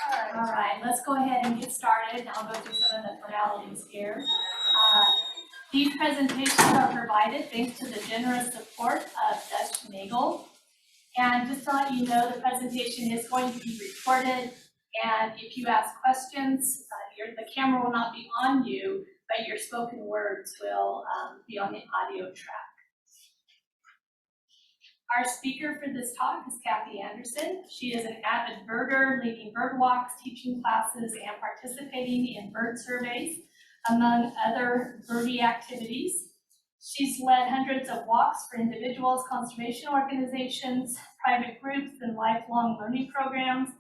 All right, let's go ahead and get started. I'll go through some of the formalities here. These presentations are provided thanks to the generous support of Dutch Nagel. And just to let you know, the presentation is going to be recorded, and if you ask questions, the camera will not be on you, but your spoken words will be on the audio track. Our speaker for this talk is Kathe Anderson. She is an avid birder, leading bird walks, teaching classes, and participating in bird surveys, among other birdie activities. She's led hundreds of walks for individuals, conservation organizations, private groups, and lifelong learning programs,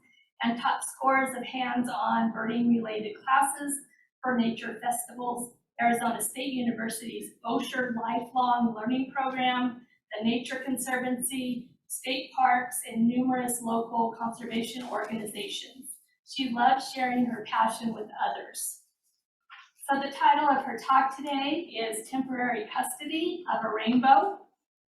and taught scores of hands-on birding-related classes for nature festivals, Arizona State University's Osher Lifelong Learning Program, the Nature Conservancy, state parks, and numerous local conservation organizations. She loves sharing her passion with others. So the title of her talk today is Temporary Custody of a Rainbow.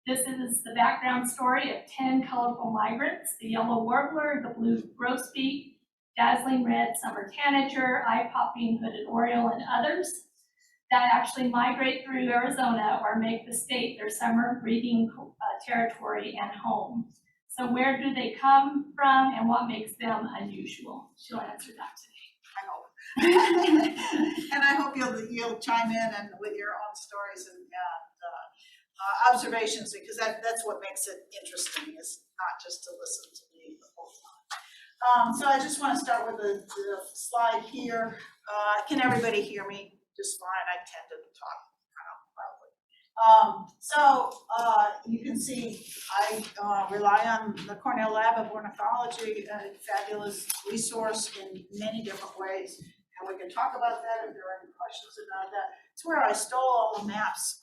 This is the background story of 10 colorful migrants, the Yellow Warbler, the blue Grosbeak, dazzling red Summer Tanager, eye-popping Hooded Oriole, and others that actually migrate through Arizona or make the state their summer breeding territory and home. So where do they come from and what makes them unusual? She'll answer that today. And I hope you'll chime in and with your own stories and observations, because that's what makes it interesting, is not just to listen to me the whole time. So I just want to start with the slide here. Can everybody hear me just fine? I tend to talk kind of loudly. You can see I rely on the Cornell Lab of Ornithology, a fabulous resource in many different ways. And we can talk about that if there are any questions about that. It's where I stole all the maps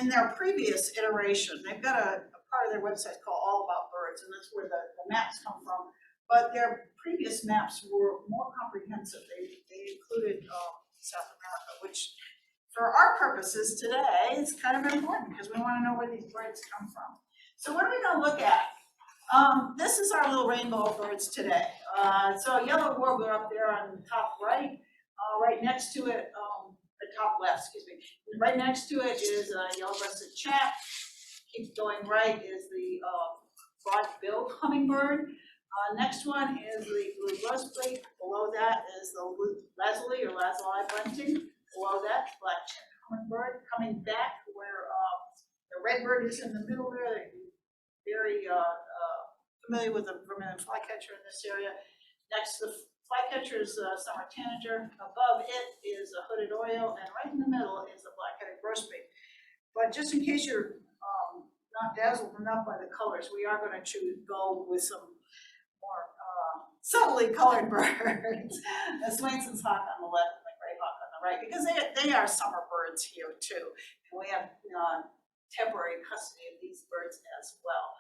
in their previous iteration. They've got a part of their website called All About Birds, and that's where the maps come from. But their previous maps were more comprehensive. They included South America, which for our purposes today is kind of important because we want to know where these birds come from. So what are we going to look at? This is our little rainbow of birds today. So Yellow Warbler up there on the top right, right next to it, the top left, excuse me. Right next to it is Yellow-breasted chat. Keep going right is the Broadbilled Hummingbird. Next one is the blue Grosbeak. Below that is the lazuli or lazuli bunting. Below that, black-chipped hummingbird. Coming back where the redbird is in the middle there. Very familiar with the Vermillion Flycatcher in this area. Next to the Flycatcher is Summer Tanager. Above it is a Hooded Oriole, and right in the middle is a black-headed Grosbeak. But just in case you're not dazzled enough by the colors, we are going to go with some more subtly colored birds. The Swainson's hawk on the left and the Grayhawk on the right, because they are summer birds here too. And we have temporary custody of these birds as well.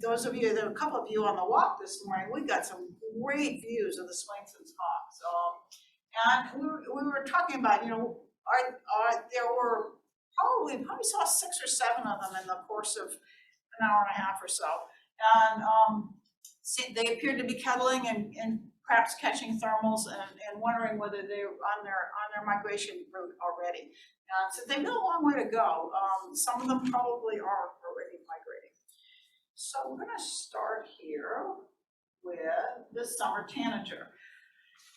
Those of you, there are a couple of you on the walk this morning, we got some great views of the Swainson's hawks. And we were talking about, there were probably saw 6 or 7 of them in the course of an hour and a half or so. And they appeared to be kettling and perhaps catching thermals and wondering whether they're on their migration route already. So they've got a long way to go. Some of them probably are already migrating. So we're going to start here with the Summer Tanager.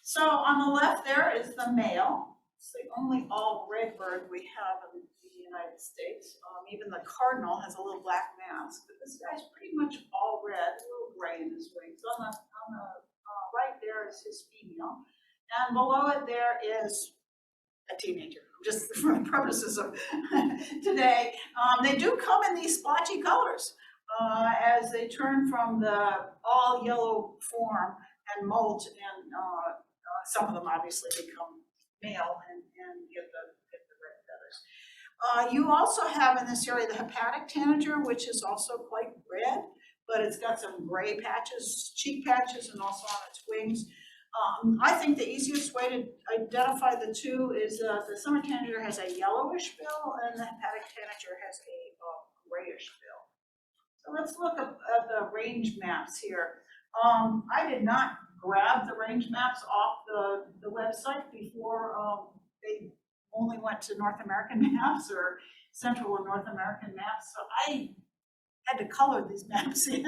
So on the left there is the male. It's the only all red bird we have in the United States. Even the cardinal has a little black mask, but this guy's pretty much all red, a little gray in his wings. On the right there is his female, and below it there is a teenager. Just for the purposes of today, they do come in these splotchy colors as they turn from the all yellow form and molt, and some of them obviously become male and get the red feathers. You also have in this area the hepatic tanager, which is also quite red, but it's got some gray patches, cheek patches, and also on its wings. I think the easiest way to identify the two is the Summer Tanager has a yellowish bill and the hepatic tanager has a grayish bill. So let's look at the range maps here. I did not grab the range maps off the website before, they only went to North American maps or Central and North American maps, so I had to color these maps in.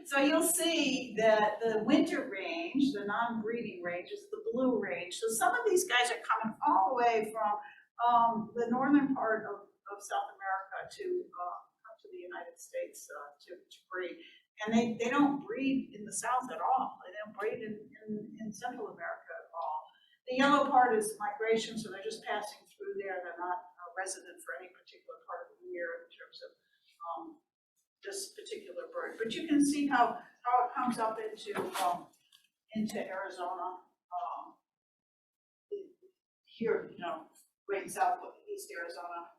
So you'll see that the winter range, the non-breeding range, is the blue range. So some of these guys are coming all the way from the northern part of South America to come to the United States to breed. And they don't breed in the South at all. They don't breed in Central America at all. The yellow part is migration, so they're just passing through there. They're not resident for any particular part of the year in terms of this particular bird. But you can see how it comes up into Arizona, here, right in southeast Arizona.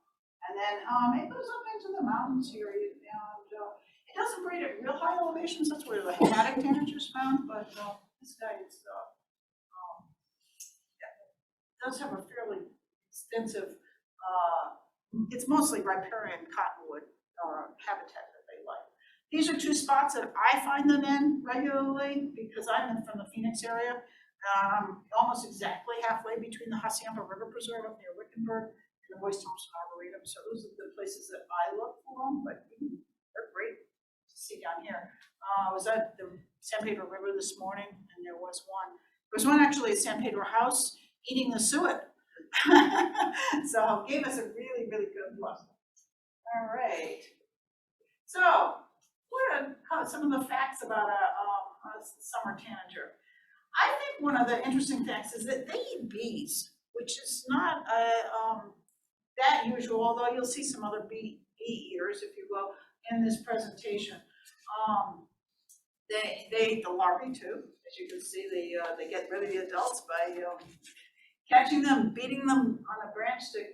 And then it goes up into the mountains here, and it doesn't breed at real high elevations. That's where the Hooded Tanager is found, but this guy is, does have a fairly extensive, it's mostly riparian cottonwood habitat that they like. These are two spots that I find them in regularly because I'm from the Phoenix area. Almost exactly halfway between the Hacienda River Preserve up near Wickenburg and the West Thompson Arboretum. So those are the places that I look for them, but they're great to see down here. I was at the San Pedro River this morning, and there was one. There was one actually at San Pedro House eating the suet. So gave us a really, really good look. All right. So what are some of the facts about a summer tanager? I think one of the interesting facts is that they eat bees, which is not that usual, although you'll see some other bee eaters, if you will, in this presentation. They eat the larvae too. As you can see, they get rid of the adults by catching them, beating them on a branch to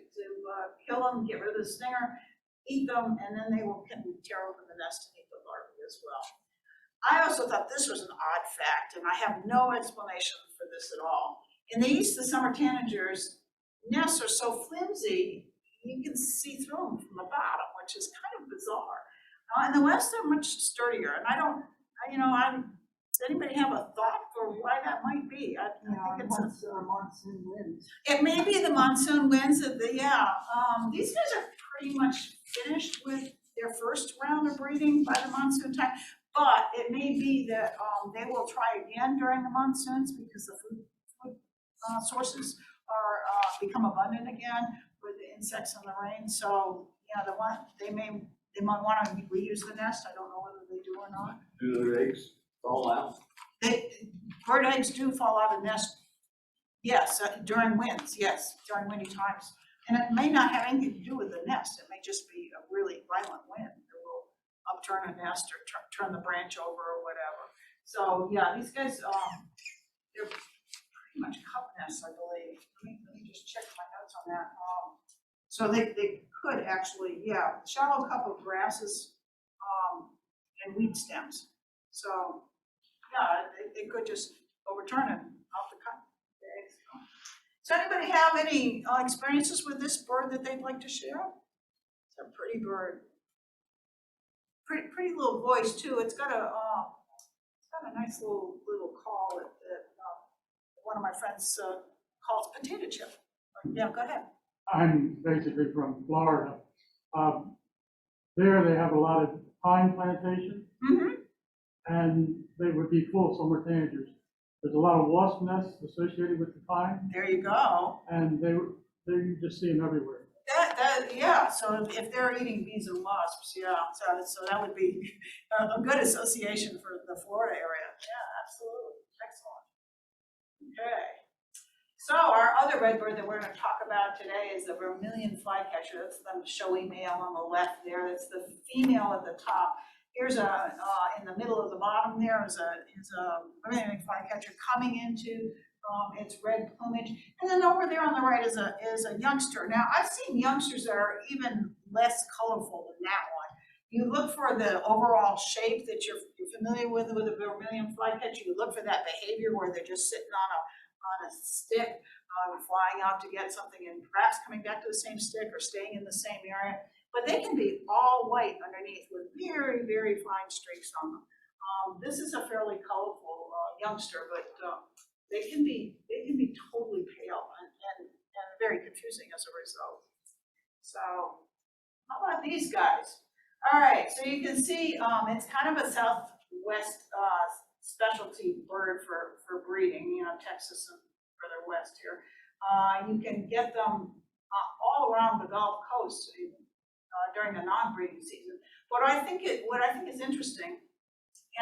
kill them, get rid of the stinger, eat them, and then they will tear open the nest and eat the larvae as well. I also thought this was an odd fact, and I have no explanation for this at all. In the east, the summer tanagers' nests are so flimsy, you can see through them from the bottom, which is kind of bizarre. In the west, they're much sturdier, and I don't, does anybody have a thought for why that might be? I think it's monsoon winds. It may be the monsoon winds of these guys are pretty much finished with their first round of breeding by the monsoon time, but it may be that they will try again during the monsoons because the food sources are become abundant again with the insects and the rain. So they might want to reuse the nest. I don't know whether they do or not. Do their eggs fall out? Bird eggs do fall out of nest. Yes, during winds. Yes, during windy times. And it may not have anything to do with the nest. It may just be a really violent wind that will upturn a nest or turn the branch over or whatever. So yeah, these guys, they're pretty much cup nests, I believe. Let me just check my notes on that. So they could actually, shallow cup of grasses and weed stems. So yeah, they could just overturn it off the cup. Does anybody have any experiences with this bird that they'd like to share? It's a pretty bird. Pretty little voice too. It's got a nice little call that one of my friends calls potato chip. Yeah, go ahead. I'm basically from Florida. There they have a lot of pine plantations, and they would be full of summer tanagers. There's a lot of wasp nests associated with the pine. There you go. And you just see them everywhere. So if they're eating bees and wasps, so that would be a good association for the Florida area. Yeah, absolutely. Excellent. Okay. So our other red bird that we're going to talk about today is the Vermilion Flycatcher. That's the showy male on the left there. That's the female at the top. Here's in the middle of the bottom there is a Vermilion Flycatcher coming into its red plumage. And then over there on the right is a youngster. Now I've seen youngsters that are even less colorful than that one. You look for the overall shape that you're familiar with a Vermilion Flycatcher. You look for that behavior where they're just sitting on a stick, flying out to get something and perhaps coming back to the same stick or staying in the same area. But they can be all white underneath with very, very fine streaks on them. This is a fairly colorful youngster, but they can be totally pale and very confusing as a result. So how about these guys? All right, so you can see it's kind of a southwest specialty bird for breeding, you know, Texas and further west here. You can get them all around the Gulf Coast during the non-breeding season. What I think is interesting,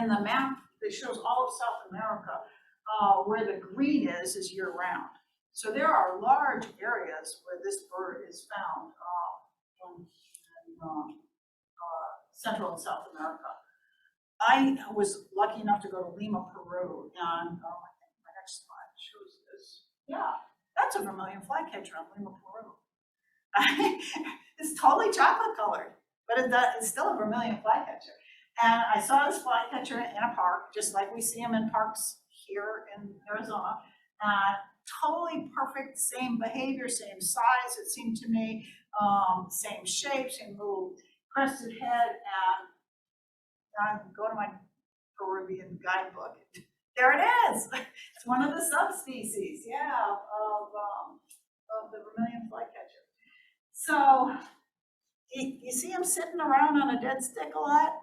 in the map that shows all of South America, where the green is year-round. So there are large areas where this bird is found in Central and South America. I was lucky enough to go to Lima, Peru, and I think my next slide shows this. Yeah, that's a Vermilion Flycatcher on Lima, Peru. It's totally chocolate colored, but it's still a Vermilion Flycatcher. And I saw this flycatcher in a park, just like we see them in parks here in Arizona. Totally perfect, same behavior, same size, it seemed to me, same shape, same little crested head, and I go to my Peruvian guidebook. There it is. It's one of the subspecies, yeah, of the Vermilion Flycatcher. So you see them sitting around on a dead stick a lot?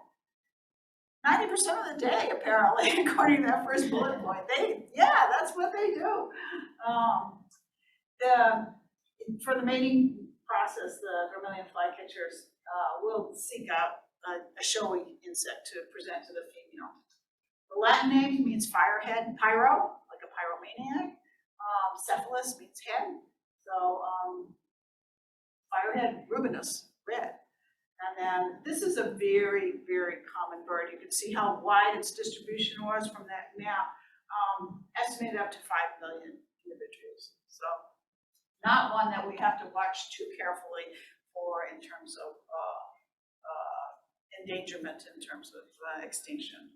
90% of the day, apparently, according to that first bullet point. That's what they do. For the mating process, the Vermilion Flycatchers will seek out a showy insect to present to the female. The Latin name means firehead, pyro, like a pyromaniac. Cephalus means head. So firehead rubinus, red. And then this is a very, very common bird. You can see how wide its distribution was from that map, estimated up to 5 million individuals. So not one that we have to watch too carefully for in terms of endangerment, in terms of extinction.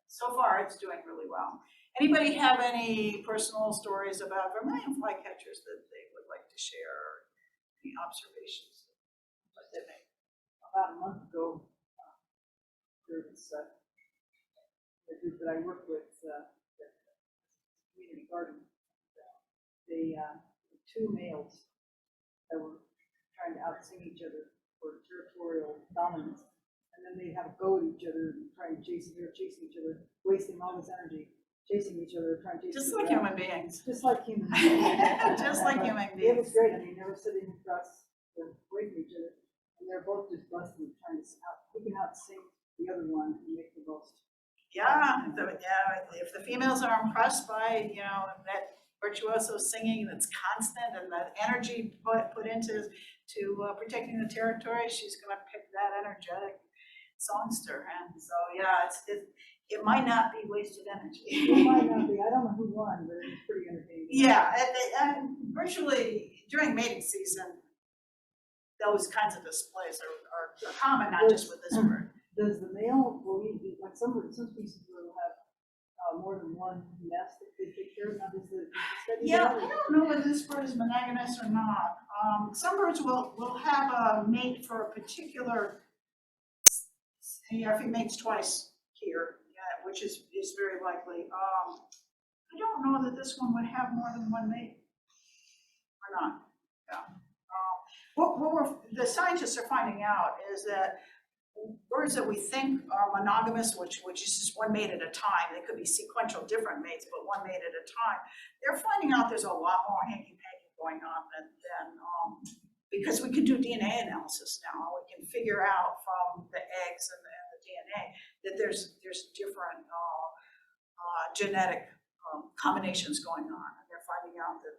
So far, it's doing really well. Anybody have any personal stories about Vermilion Flycatchers that they would like to share? Any observations that they make? About a month ago, there was a group that I work with, the community garden. They two males that were trying to outsing each other for territorial dominance, and then they have a go at each other and try and chasing each other, wasting all this energy, chasing each other, trying to chase Just each like other. human beings. Just like human beings. Just like human It was beings. great. I mean, they were sitting across, away from each other. And they're both just busting, trying to we can out-sing the other one and make the most. Yeah, if the females are impressed by, you know, that virtuoso singing that's constant and the energy put into protecting the territory, she's going to pick that energetic songster. And so, yeah, it might not be wasted energy. It might not be. I don't know who won, but it was pretty entertaining. Yeah, and virtually during mating season, those kinds of displays are common, not just with this bird. Does the male, like some species will have more than one nest that they take care of? Now, does the study Yeah, I don't know whether this bird is monogamous or not. Some birds will have a mate for a particular, if he mates twice here, yeah, which is very likely. I don't know that this one would have more than one mate or not. Yeah. What the scientists are finding out is that birds that we think are monogamous, which is just one mate at a time, they could be sequential different mates, but one mate at a time, they're finding out there's a lot more hanky-panky going on than because we can do DNA analysis now. We can figure out from the eggs and the DNA that there's different genetic combinations going on. And they're finding out that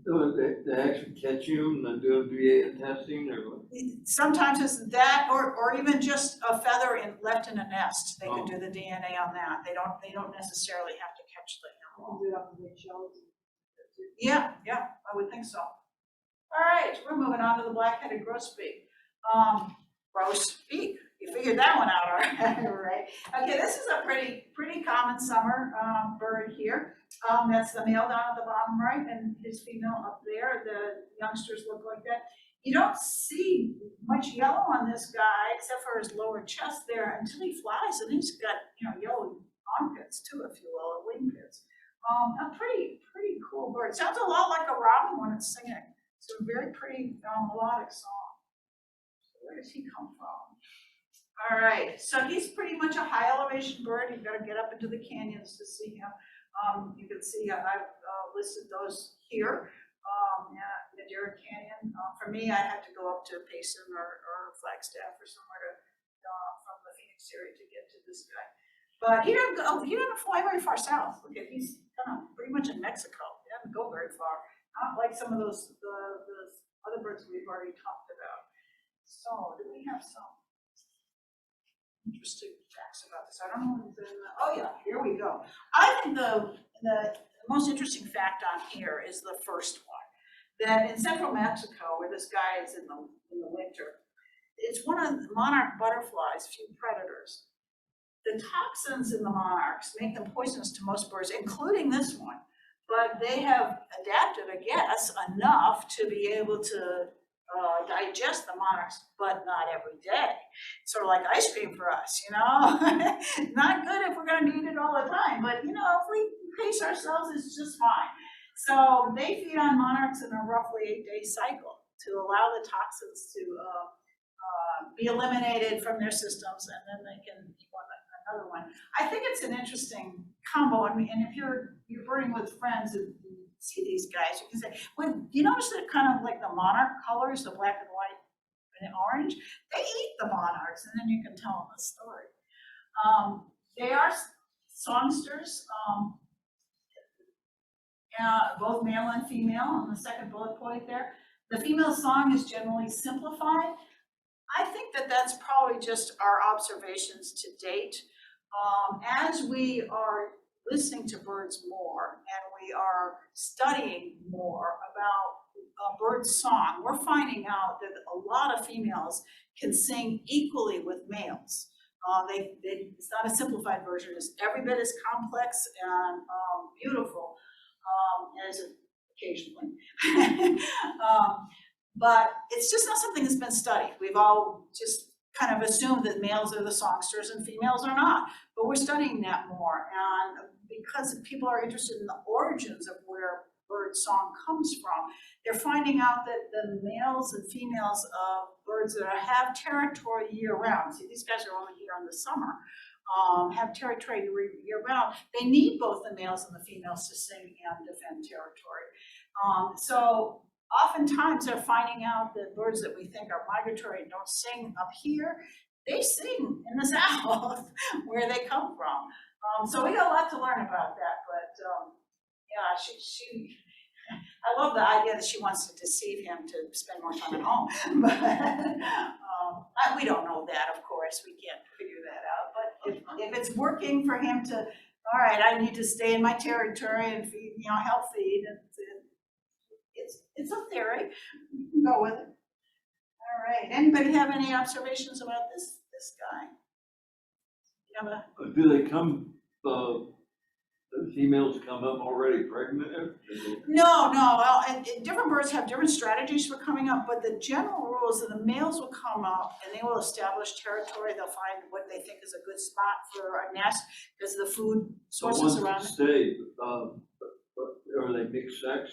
So they actually catch you and do DNA testing or? sometimes it's that, or even just a feather left in a nest. They can do the DNA on that. They don't necessarily have to catch the animal. do it off of the shells? Yeah, I would think so. All right, we're moving on to the black-headed grosbeak. Grosbeak, you figured that one out, all right? Okay, this is a pretty common summer bird here. That's the male down at the bottom right, and his female up there. The youngsters look like that. You don't see much much yellow on this guy, except for his lower chest there, until he flies, and he's got, yellow armpits too, if you will, or wing pits. A pretty cool bird. Sounds a lot like a robin when it's singing. It's a very pretty melodic song. So where does he come from? All right, so he's pretty much a high elevation bird. You've got to get up into the canyons to see him. You can see I've listed those here. Madeira Canyon. For me, I had to go up to Payson or Flagstaff or somewhere from the Phoenix area to get to this guy. But he didn't fly very far south. Look at, he's pretty much in Mexico. He doesn't go very far. Not like some of those the other birds we've already talked about. So do we have some interesting facts about this? I don't know. Oh yeah, here we go. I think the most interesting fact on here is the first one. That in central Mexico, where this guy is in the winter, it's one of the monarch butterflies' few predators. The toxins in the monarchs make them poisonous to most birds, including this one. But they have adapted, I guess, enough to be able to digest the monarchs, but not every day. Sort of like ice cream for us, Not good if we're going to eat it all the time, but if we pace ourselves, it's just fine. So they feed on monarchs in a roughly 8-day cycle to allow the toxins to be eliminated from their systems, and then they can eat another one. I think it's an interesting combo. I mean, and if you're birding with friends and you see these guys, you can say, well, you notice that kind of like the monarch colors, the black and white and orange, they eat the monarchs, and then you can tell them the story. They are songsters. Both male and female on the second bullet point there. The female song is generally simplified. I think that that's probably just our observations to date. As we are listening to birds more and we are studying more about bird song, we're finding out that a lot of females can sing equally with males. It's not a simplified version. It's every bit as complex and beautiful as occasionally. But it's just not something that's been studied. We've all just kind of assumed that males are the songsters and females are not. But we're studying that more. And because people are interested in the origins of where bird song comes from, they're finding out that the males and females of birds that have territory year-round, see, these guys are only here in the summer, have territory year-round, they need both the males and the females to sing and defend territory. So oftentimes they're finding out that birds that we think are migratory and don't sing up here, they sing in the south where they come from. So we got a lot to learn about that, but yeah, I love the idea that she wants to deceive him to spend more time at home. But we don't know that, of course, we can't figure that out. But if it's working for him to, all right, I need to stay in my territory and feed, help feed, and it's a theory. You can go with it. All right. Anybody have any observations about this guy? You have a? Do they come? The females come up already pregnant? No. Well, and different birds have different strategies for coming up, but the general rule is that the males will come up and they will establish territory. They'll find what they think is a good spot for a nest because the food sources around it. Stay, are they mixed sex?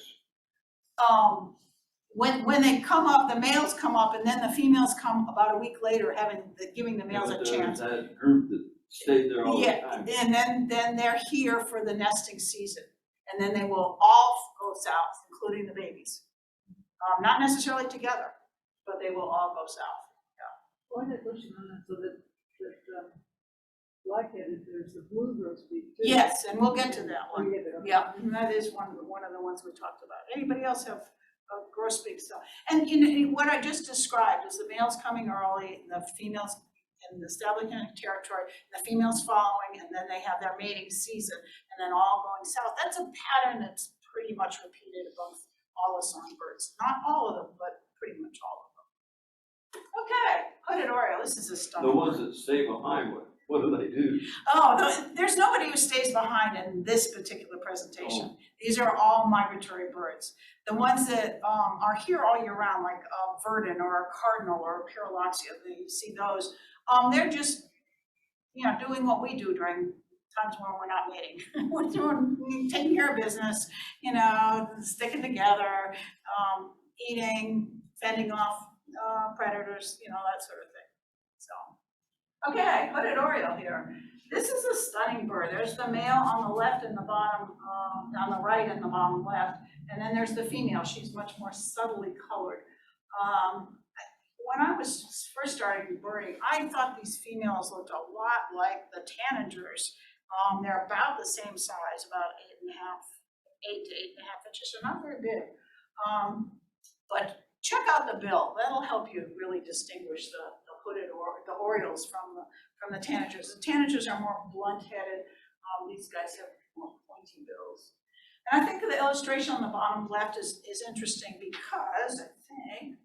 When they come up, the males come up, and then the females come about a week later, giving the males a chance. That group that stayed there all the time. And then they're here for the nesting season, and then they will all go south, including the babies. Not necessarily together, but they will all go south. Yeah. Well, I had a question on that, so that black-headed, there's the blue grosbeak too. Yes, and we'll get to that one. Okay. Yeah, and that is one of the ones we talked about. Anybody else have a grosbeak cell? And what I just described is the males coming early, and the females and establishing a territory, the females following, and then they have their mating season, and then all going south. That's a pattern that's pretty much repeated amongst all the songbirds. Not all of them, but pretty much all of them. Okay, Hooded Oriole. This is a stunning The ones bird. that stay behind, What do they do? Oh, there's nobody who stays behind in this particular presentation. These are all migratory birds. The ones that are here all year round, like a verdin or a cardinal or a paraloxia, you see those. They're just, you know, doing what we do during times when we're not mating. We're taking care of business, you know, sticking together, eating, fending off predators, you know, that sort of thing. So, okay, Hooded Oriole here. This is a stunning bird. There's the male on the left and the bottom, on the right and the bottom left, and then there's the female. She's much more subtly colored. When I was first starting birding, I thought these females looked a lot like the tanagers. They're about the same size, about 8 to 8.5 inches. They're not very big. But check out the bill. That'll help you really distinguish the hooded or the orioles from the tanagers. The tanagers are more blunt-headed. These guys have more pointy bills. And I think the illustration on the bottom left is interesting because I think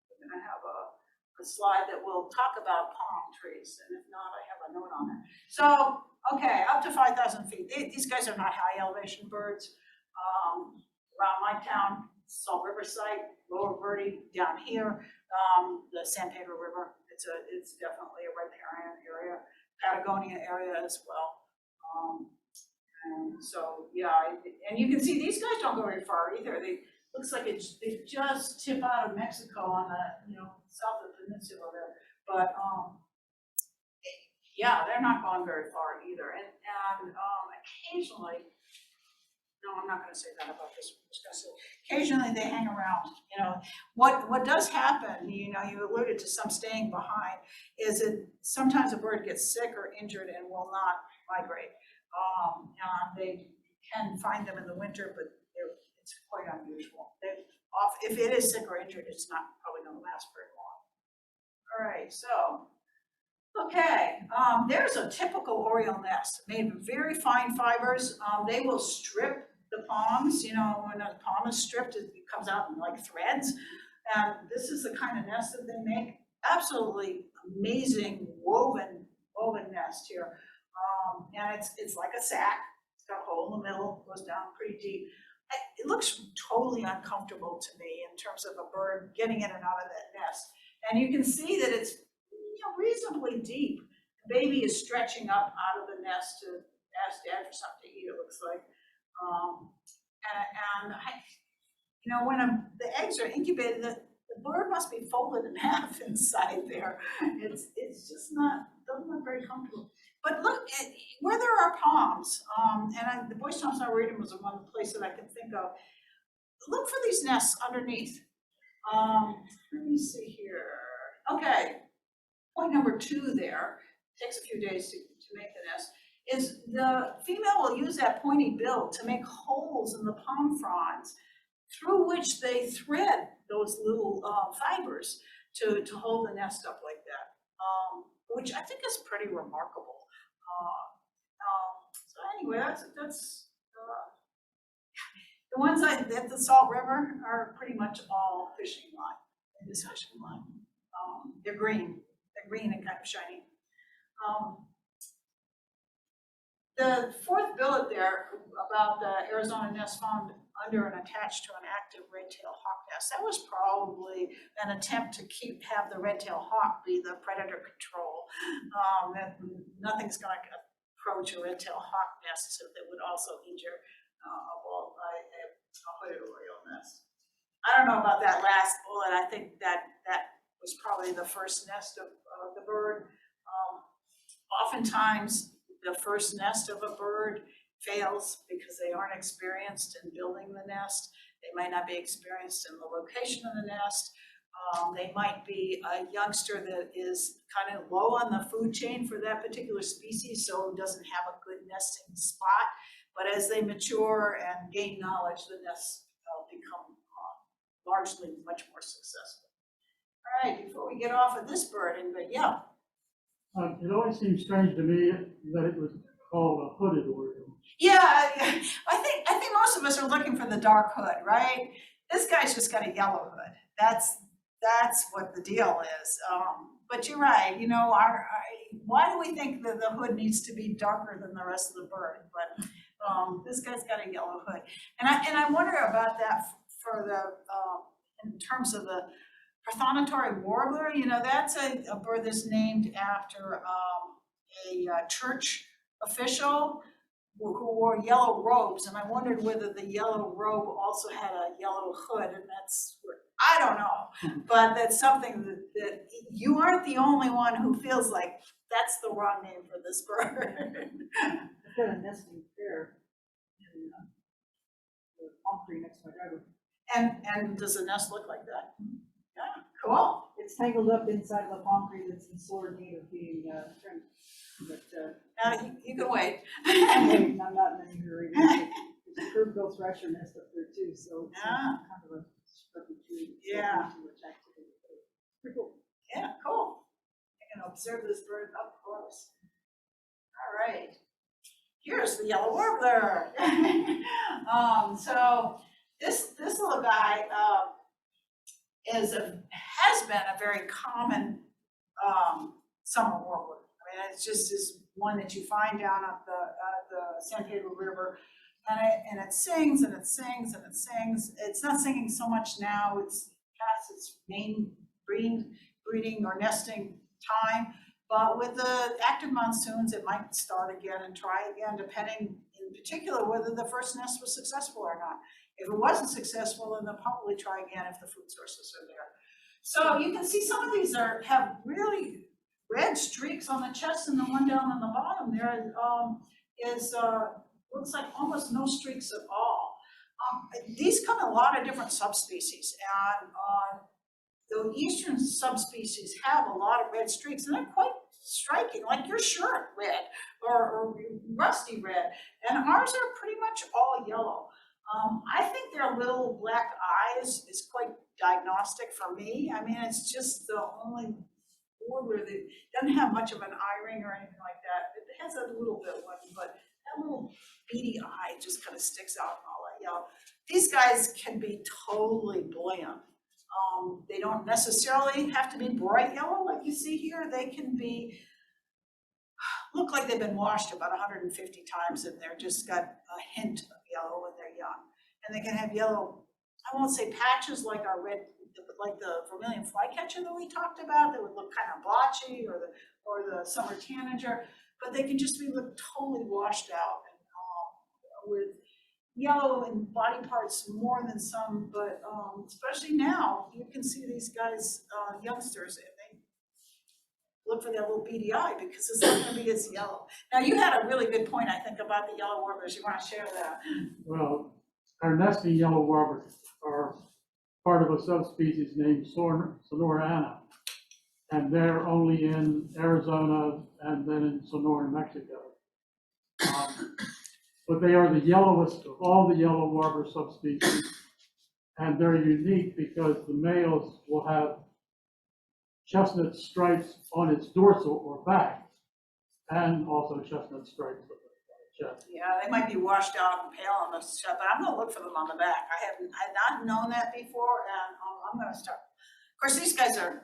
we're going to have a slide that will talk about palm trees, and if not, I have a note on it. So, okay, up to 5,000 feet. These guys are not high elevation birds. Around my town, Salt River site, Lower Verde down here, the San Pedro River. It's definitely a riparian area, Patagonia area as well. And so, yeah, and you can see these guys don't go very far either. Looks like they just tip out of Mexico on the, you know, south of the peninsula there. But yeah, they're not going very far either. And occasionally, no, I'm not going to say that about this. I'm just going to say occasionally they hang around. You know, what does happen, you know, you alluded to some staying behind, is that sometimes a bird gets sick or injured and will not migrate. They can find them in the winter, but it's quite unusual. If it is sick or injured, it's not probably going to last very long. All right, so, okay, there's a typical oriole nest made of very fine fibers. They will strip the palms. You know, when a palm is stripped, it comes out in like threads. And this is the kind of nest that they make. Absolutely amazing woven nest here. And it's like a sack. It's got a hole in the middle, goes down pretty deep. It looks totally uncomfortable to me in terms of a bird getting in and out of that nest. And you can see that it's, you know, reasonably deep. The baby is stretching up out of the nest to ask dad for something to eat, it looks like. You know, when the eggs are incubated, the bird must be folded in half inside there. It's just doesn't look very comfortable. But look, where there are palms, the Boys Toms Arboretum was one place that I can think of. Look for these nests underneath. Let me see here. Okay, point number 2 there, takes a few days to make the nest, is the female will use that pointy bill to make holes in the palm fronds through which they thread those little fibers to hold the nest up like that, which I think is pretty remarkable. So anyway, that's the ones at the Salt River are pretty much all fishing line, in this fishing line. They're green and kind of shiny. The 4th billet there about the Arizona nest found under and attached to an active red-tailed hawk nest, that was probably an attempt to have the red-tailed hawk be the predator control. That nothing's going to approach a red-tailed hawk nest that would also injure a hooded oriole nest. I don't know about that last bullet. I think that was probably the first nest of the bird. Oftentimes, the first nest of a bird fails because they aren't experienced in building the nest. They might not be experienced in the location of the nest. They might be a youngster that is kind of low on the food chain for that particular species, so doesn't have a good nesting spot. But as they mature and gain knowledge, the nests become largely much more successful. All right, before we get off of this bird, but yeah. It always seems strange to me that it was called a hooded oriole. Yeah, I think most of us are looking for the dark hood, right? This guy's just got a yellow hood. That's that's what the deal is. But you're right, you know, why do we think that the hood needs to be darker than the rest of the bird? But this guy's got a yellow hood. And I wonder about that for the, in terms of the Migratory Warbler, you know, that's a bird that's named after a church official who wore yellow robes, and I wondered whether the yellow robe also had a yellow hood, and that's, I don't know, but that's something that you aren't the only one who feels like that's the wrong name for this bird. I've got a nesting pair in the palm tree next to my driveway. And does the nest look like that? Yeah, cool. It's tangled up inside of a palm tree that's in sore need of being trimmed. But Now, you can wait. I'm waiting, I'm not in any hurry. There's a curved-bill thresher nest up there too, so it's Ah. kind of a scruffy tree. It's Yeah. not too much activity. Pretty cool. Yeah, cool. I can observe this bird up close. All right. Here's the Yellow Warbler. So this little guy has been a very common summer warbler. I mean, it's just this one that you find down at the San Pedro River, and it sings and it sings and it sings. It's not singing so much now. It's past its main breeding or nesting time. But with the active monsoons, it might start again and try again, depending in particular whether the first nest was successful or not. If it wasn't successful, then they'll probably try again if the food sources are there. So you can see some of these have really red streaks on the chest, and the one down on the bottom there looks like almost no streaks at all. These come in a lot of different subspecies, and the eastern subspecies have a lot of red streaks, and they're quite striking, like your shirt red or rusty red, and ours are pretty much all yellow. I think their little black eyes is quite diagnostic for me. I mean, it's just the only warbler that doesn't have much of an eye ring or anything like that. It has a little bit one, but that little beady eye just kind of sticks out and all that yellow. These guys can be totally bland. They don't necessarily have to be bright yellow like you see here. They can be, look like they've been washed about 150 times, and they're just got a hint of yellow when they're young. And they can have yellow, I won't say patches like our red, like the Vermilion Flycatcher that we talked about, that would look kind of blotchy, or the Summer Tanager, but they can just look totally washed out, and with yellow in body parts more than some, but especially now, you can see these guys, youngsters, and they look for that little beady eye because it's not gonna be as yellow. Now, you had a really good point, I think, about the yellow warblers. You wanna share that? Well, our nesting yellow warblers are part of a subspecies named Sonorana, and they're only in Arizona and then in Sonora, Mexico. But they are the yellowest of all the yellow warbler subspecies, and they're unique because the males will have chestnut stripes on its dorsal or back, and also chestnut stripes on the chest. Yeah, they might be washed out and pale on the chest, but I'm gonna look for them on the back. I've not known that before, and I'm gonna start. Of course, these guys are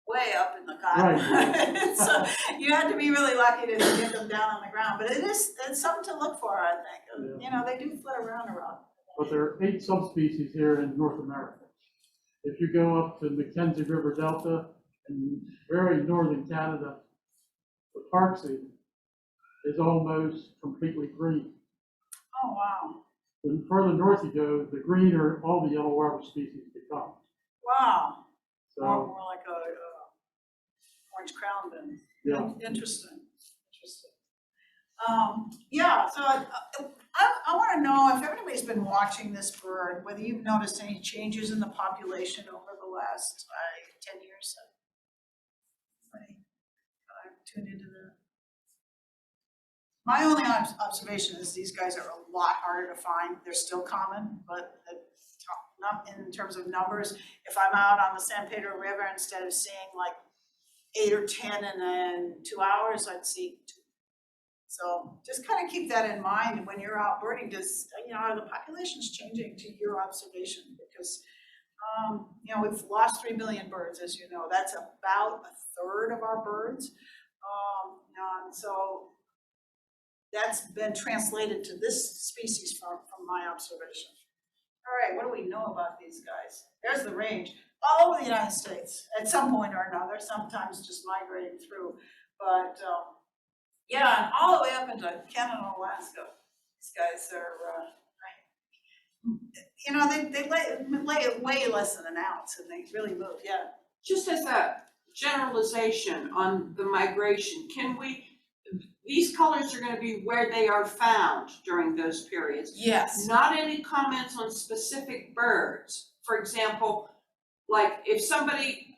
way up in the cotton. Right. So you had to be really lucky to get them down on the ground, but it's something to look for, I think. Yeah. You know, they do flit around. But there are 8 subspecies here in North America. If you go up to Mackenzie River Delta in very northern Canada, the parkseed is almost completely green. Oh, wow. The further north you go, the greener all the yellow warbler species become. Wow. So, More like a orange crown then. yeah. Interesting. Yeah, so I want to know if everybody's been watching this bird, whether you've noticed any changes in the population over the last 10 years. Anybody tuned into that? My only observation is these guys are a lot harder to find. They're still common, but not in terms of numbers. If I'm out on the San Pedro River, instead of seeing like 8 or 10 in 2 hours, I'd see 2. So just kind of keep that in mind when you're out birding. Are the populations changing to your observation? Because You know, we've lost 3 million birds, as you know. That's about a third of our birds. And so that's been translated to this species from my observation. All right, what do we know about these guys? There's the range, all over the United States at some point or another, sometimes just migrating through. But yeah, and all the way up into Canada and Alaska. These guys are, you know, they lay way less than an ounce and they really move, yeah. Just as a generalization on the migration, these colors are gonna be where they are found during those periods. Yes. Not any comments on specific birds. For example, like if somebody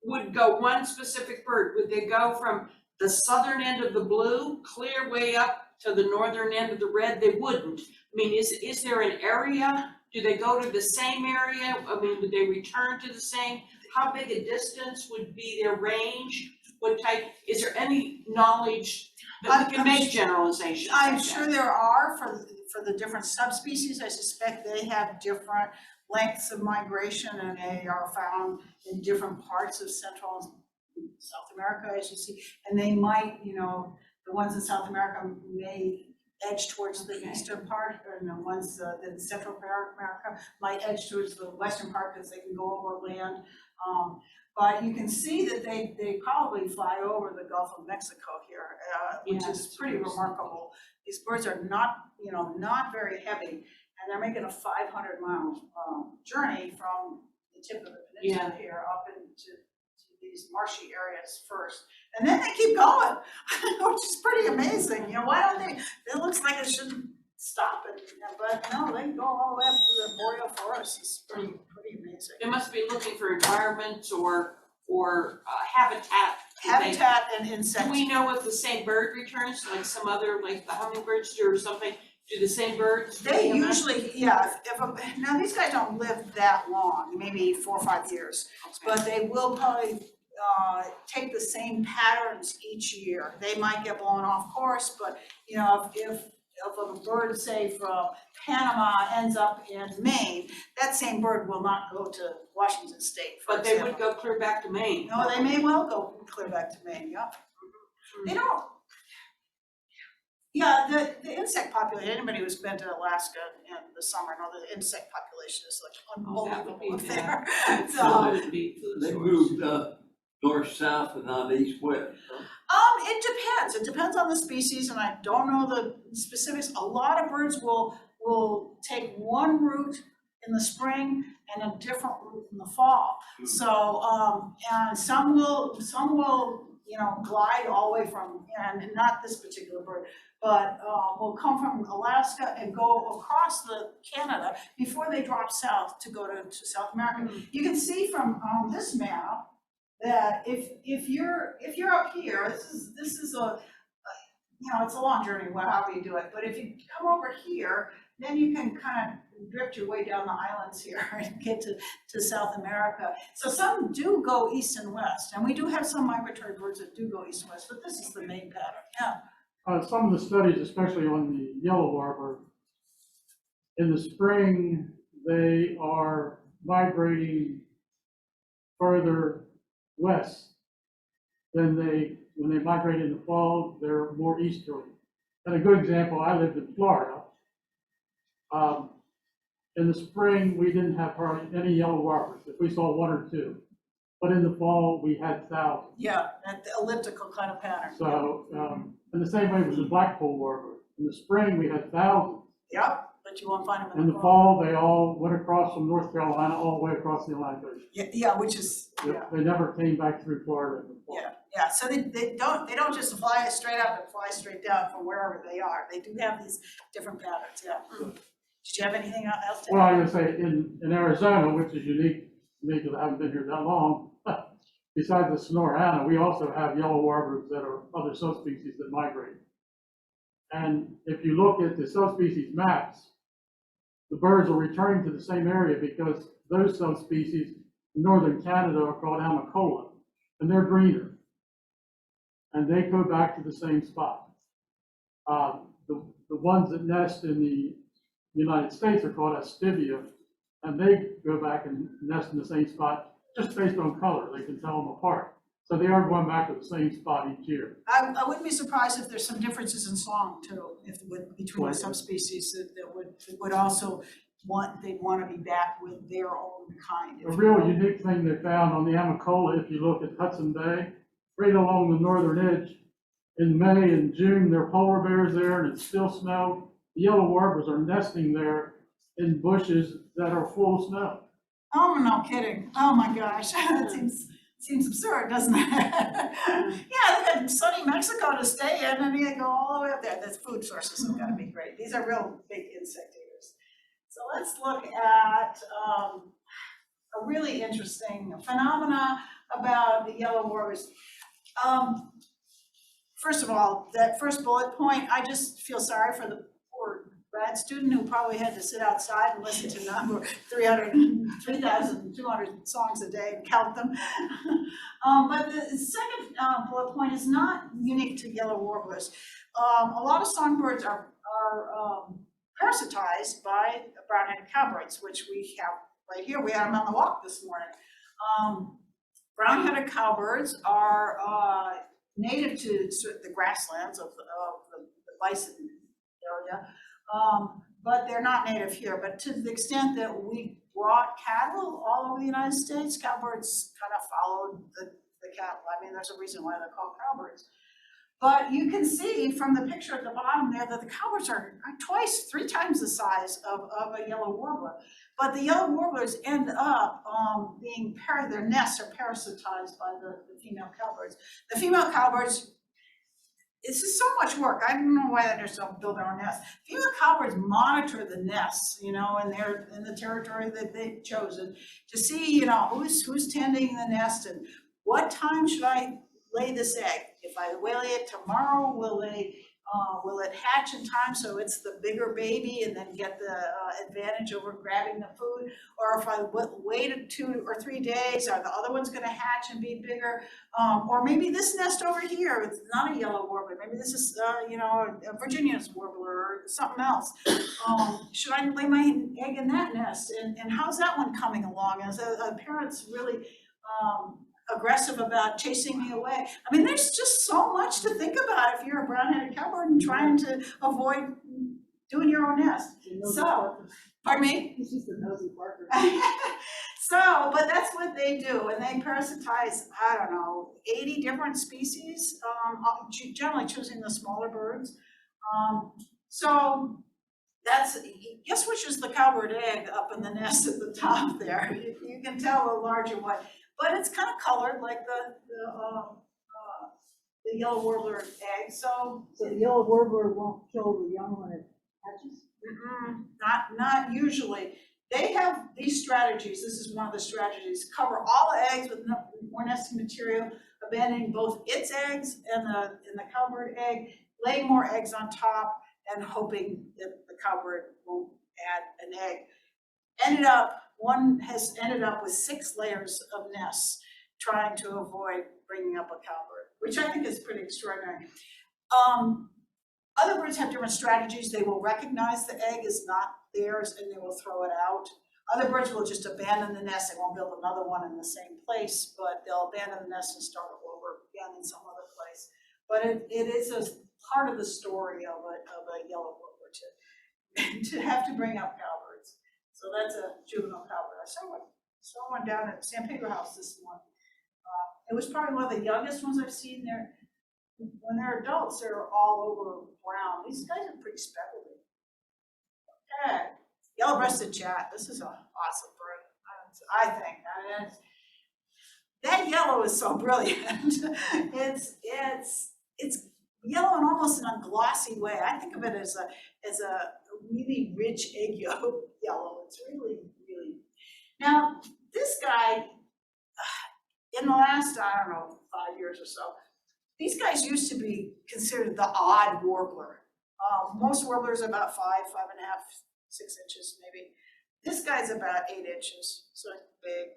would go one specific bird, would they go from the southern end of the blue clear way up to the northern end of the red? They wouldn't. I mean, is there an area? Do they go to the same area? I mean, would they return to the same? How big a distance would be their range? What type, is there any knowledge that we can make generalizations? I'm like sure that? there are for the different subspecies. I suspect they have different lengths of migration and they are found in different parts of Central and South America, as you see. And they might, you know, the ones in South America may edge towards the eastern part, and the ones in Central America might edge towards the western part because they can go over land. But you can see that they probably fly over the Gulf of Mexico here, which is pretty remarkable. These birds are not, you know, not very heavy, and they're making a 500-mile journey from the tip of the peninsula here up into these marshy areas first, and then they keep going, which is pretty amazing. You know, why don't they? It looks like it shouldn't stop it, but no, they go all the way up to the boreal forest. It's pretty amazing. They must be looking for environments or habitat. Habitat and insects. Do we know if the same bird returns, like some other, like the hummingbirds do or something? Do the same birds? They usually, yeah, now these guys don't live that long, maybe 4 or 5 years, but they will probably take the same patterns each year. They might get blown off course, but you know, if a bird, say from Panama ends up in Maine, that same bird will not go to Washington State, for But they example. would go clear back to Maine. No, they may well go clear back to Maine, yeah. They don't. Yeah, the insect population, anybody who's been to Alaska in the summer know the insect population is like That would unbelievable up be there. bad. So, That would be food They source. moved north, south, and not east, west, huh? it depends. It depends on the species, and I don't know the specifics. A lot of birds will take one route in the spring and a different route in the fall. So, and some will, you know, glide all the way from, and not this particular bird, but will come from Alaska and go across the Canada before they drop south to go to South America. You can see from this map that if you're up here, this is a you know, it's a long journey, however you do it, but if you come over here, then you can kind of drift your way down the islands here and get to South America. So some do go east and west, and we do have some migratory birds that do go east and west, but this is the main pattern, yeah. Some of the studies, especially on the Yellow Warbler, in the spring, they are migrating further west than when they migrate in the fall, they're more easterly. And a good example, I lived in Florida. In the spring, we didn't have hardly any yellow warblers. If we saw 1 or 2, but in the fall, we had thousands. Yeah, that elliptical kind of pattern. So, in the same way with the black-polled warbler, in the spring, we had thousands. Yep, but you won't find them In the fall, they all went across from North Carolina all the way across the Atlantic Ocean. Yeah, which is, yeah. They never came back through Florida in the fall. Yeah, so they don't just fly straight up and fly straight down from wherever they are. They do have these different patterns, yeah. Did you have anything else to add? Well, I was gonna say, in Arizona, which is unique to me because I haven't been here that long, besides the Sonorana, we also have yellow warblers that are other subspecies that migrate. And if you look at the subspecies maps, the birds are returning to the same area because those subspecies in northern Canada are called Amacola, and they're greener. And they go back to the same spot. The ones that nest in the United States are called Astivia, and they go back and nest in the same spot, just based on color, they can tell them apart. So they are going back to the same spot each year. I wouldn't be surprised if there's some differences in song too, between the Right. subspecies that would also they'd want to be back with their own kind. A real unique thing they found on the Amicola, if you look at Hudson Bay, right along the northern edge, in May and June, there are polar bears there and it's still snow. The yellow warblers are nesting there in bushes that are full of snow. Oh, no kidding. Oh my gosh, that seems absurd, doesn't it? Yeah, they got sunny Mexico to stay in and they go all the way up there. The food sources have gotta be great. These are real big insect eaters. So let's look at a really interesting phenomena about the yellow warblers. First of all, that first bullet point, I just feel sorry for the poor grad student who probably had to sit outside and listen to number 3,200 songs a day and count them. But the second bullet point is not unique to yellow warblers. A lot of songbirds are parasitized by brown-headed cowbirds, which we have right here. We had them on the walk this morning. Brown-headed cowbirds are native to the grasslands of the bison area, but they're not native here. But to the extent that we brought cattle all over the United States, cowbirds kind of followed the cattle. I mean, there's a reason why they're called cowbirds. But you can see from the picture at the bottom there that the cowbirds are 3 times the size of a yellow warbler. But the yellow warblers end up their nests are parasitized by the female cowbirds. The female cowbirds, this is so much work. I don't know why they just don't build their own nests. Female cowbirds monitor the nests, and they're in the territory that they've chosen to see, who's tending the nest and what time should I lay this egg. If I lay it tomorrow, will it hatch in time so it's the bigger baby and then get the advantage over grabbing the food? Or if I wait 2 or 3 days, are the other ones going to hatch and be bigger? Or maybe this nest over here, it's not a yellow warbler. Maybe this is, a Virginia's warbler or something else. Should I lay my egg in that nest? And how's that one coming along? As a parent's really aggressive about chasing me away. I mean, there's just so much to think about if you're a brown-headed cowbird and trying to avoid doing your own nest. So, pardon me? He's just a nosy barker. But that's what they do, and they parasitize, 80 different species, generally choosing the smaller birds. So that's, guess which is the cowbird egg up in the nest at the top there? You can tell the larger one. But it's kind of colored like the yellow warbler egg. So the yellow warbler won't kill the young when it hatches? not usually. They have these strategies. This is one of the strategies. Cover all the eggs with more nesting material, abandoning both its eggs and the cowbird egg, laying more eggs on top, and hoping that the cowbird won't add an egg. One has ended up with 6 layers of nests trying to avoid bringing up a cowbird, which I think is pretty extraordinary. Other birds have different strategies. They will recognize the egg is not theirs and they will throw it out. Other birds will just abandon the nest. They won't build another one in the same place, but they'll abandon the nest and start all over again in some other place. But it is a part of the story of a yellow warbler to have to bring up cowbirds. So that's a juvenile cowbird. I saw one down at San Pedro House this morning. It was probably one of the youngest ones I've seen there. When they're adults, they're all over brown. These guys are pretty speckled. Okay, yellow-breasted chat. This is an awesome bird, I think. I mean, that yellow is so brilliant. It's yellow and almost in a glossy way. I think of it as a really rich egg yolk yellow. It's really, really. Now, this guy, in the last, 5 years or so, these guys used to be considered the odd warbler. Most warblers are about 5.5, 6 inches maybe. This guy's about 8 inches, so it's big.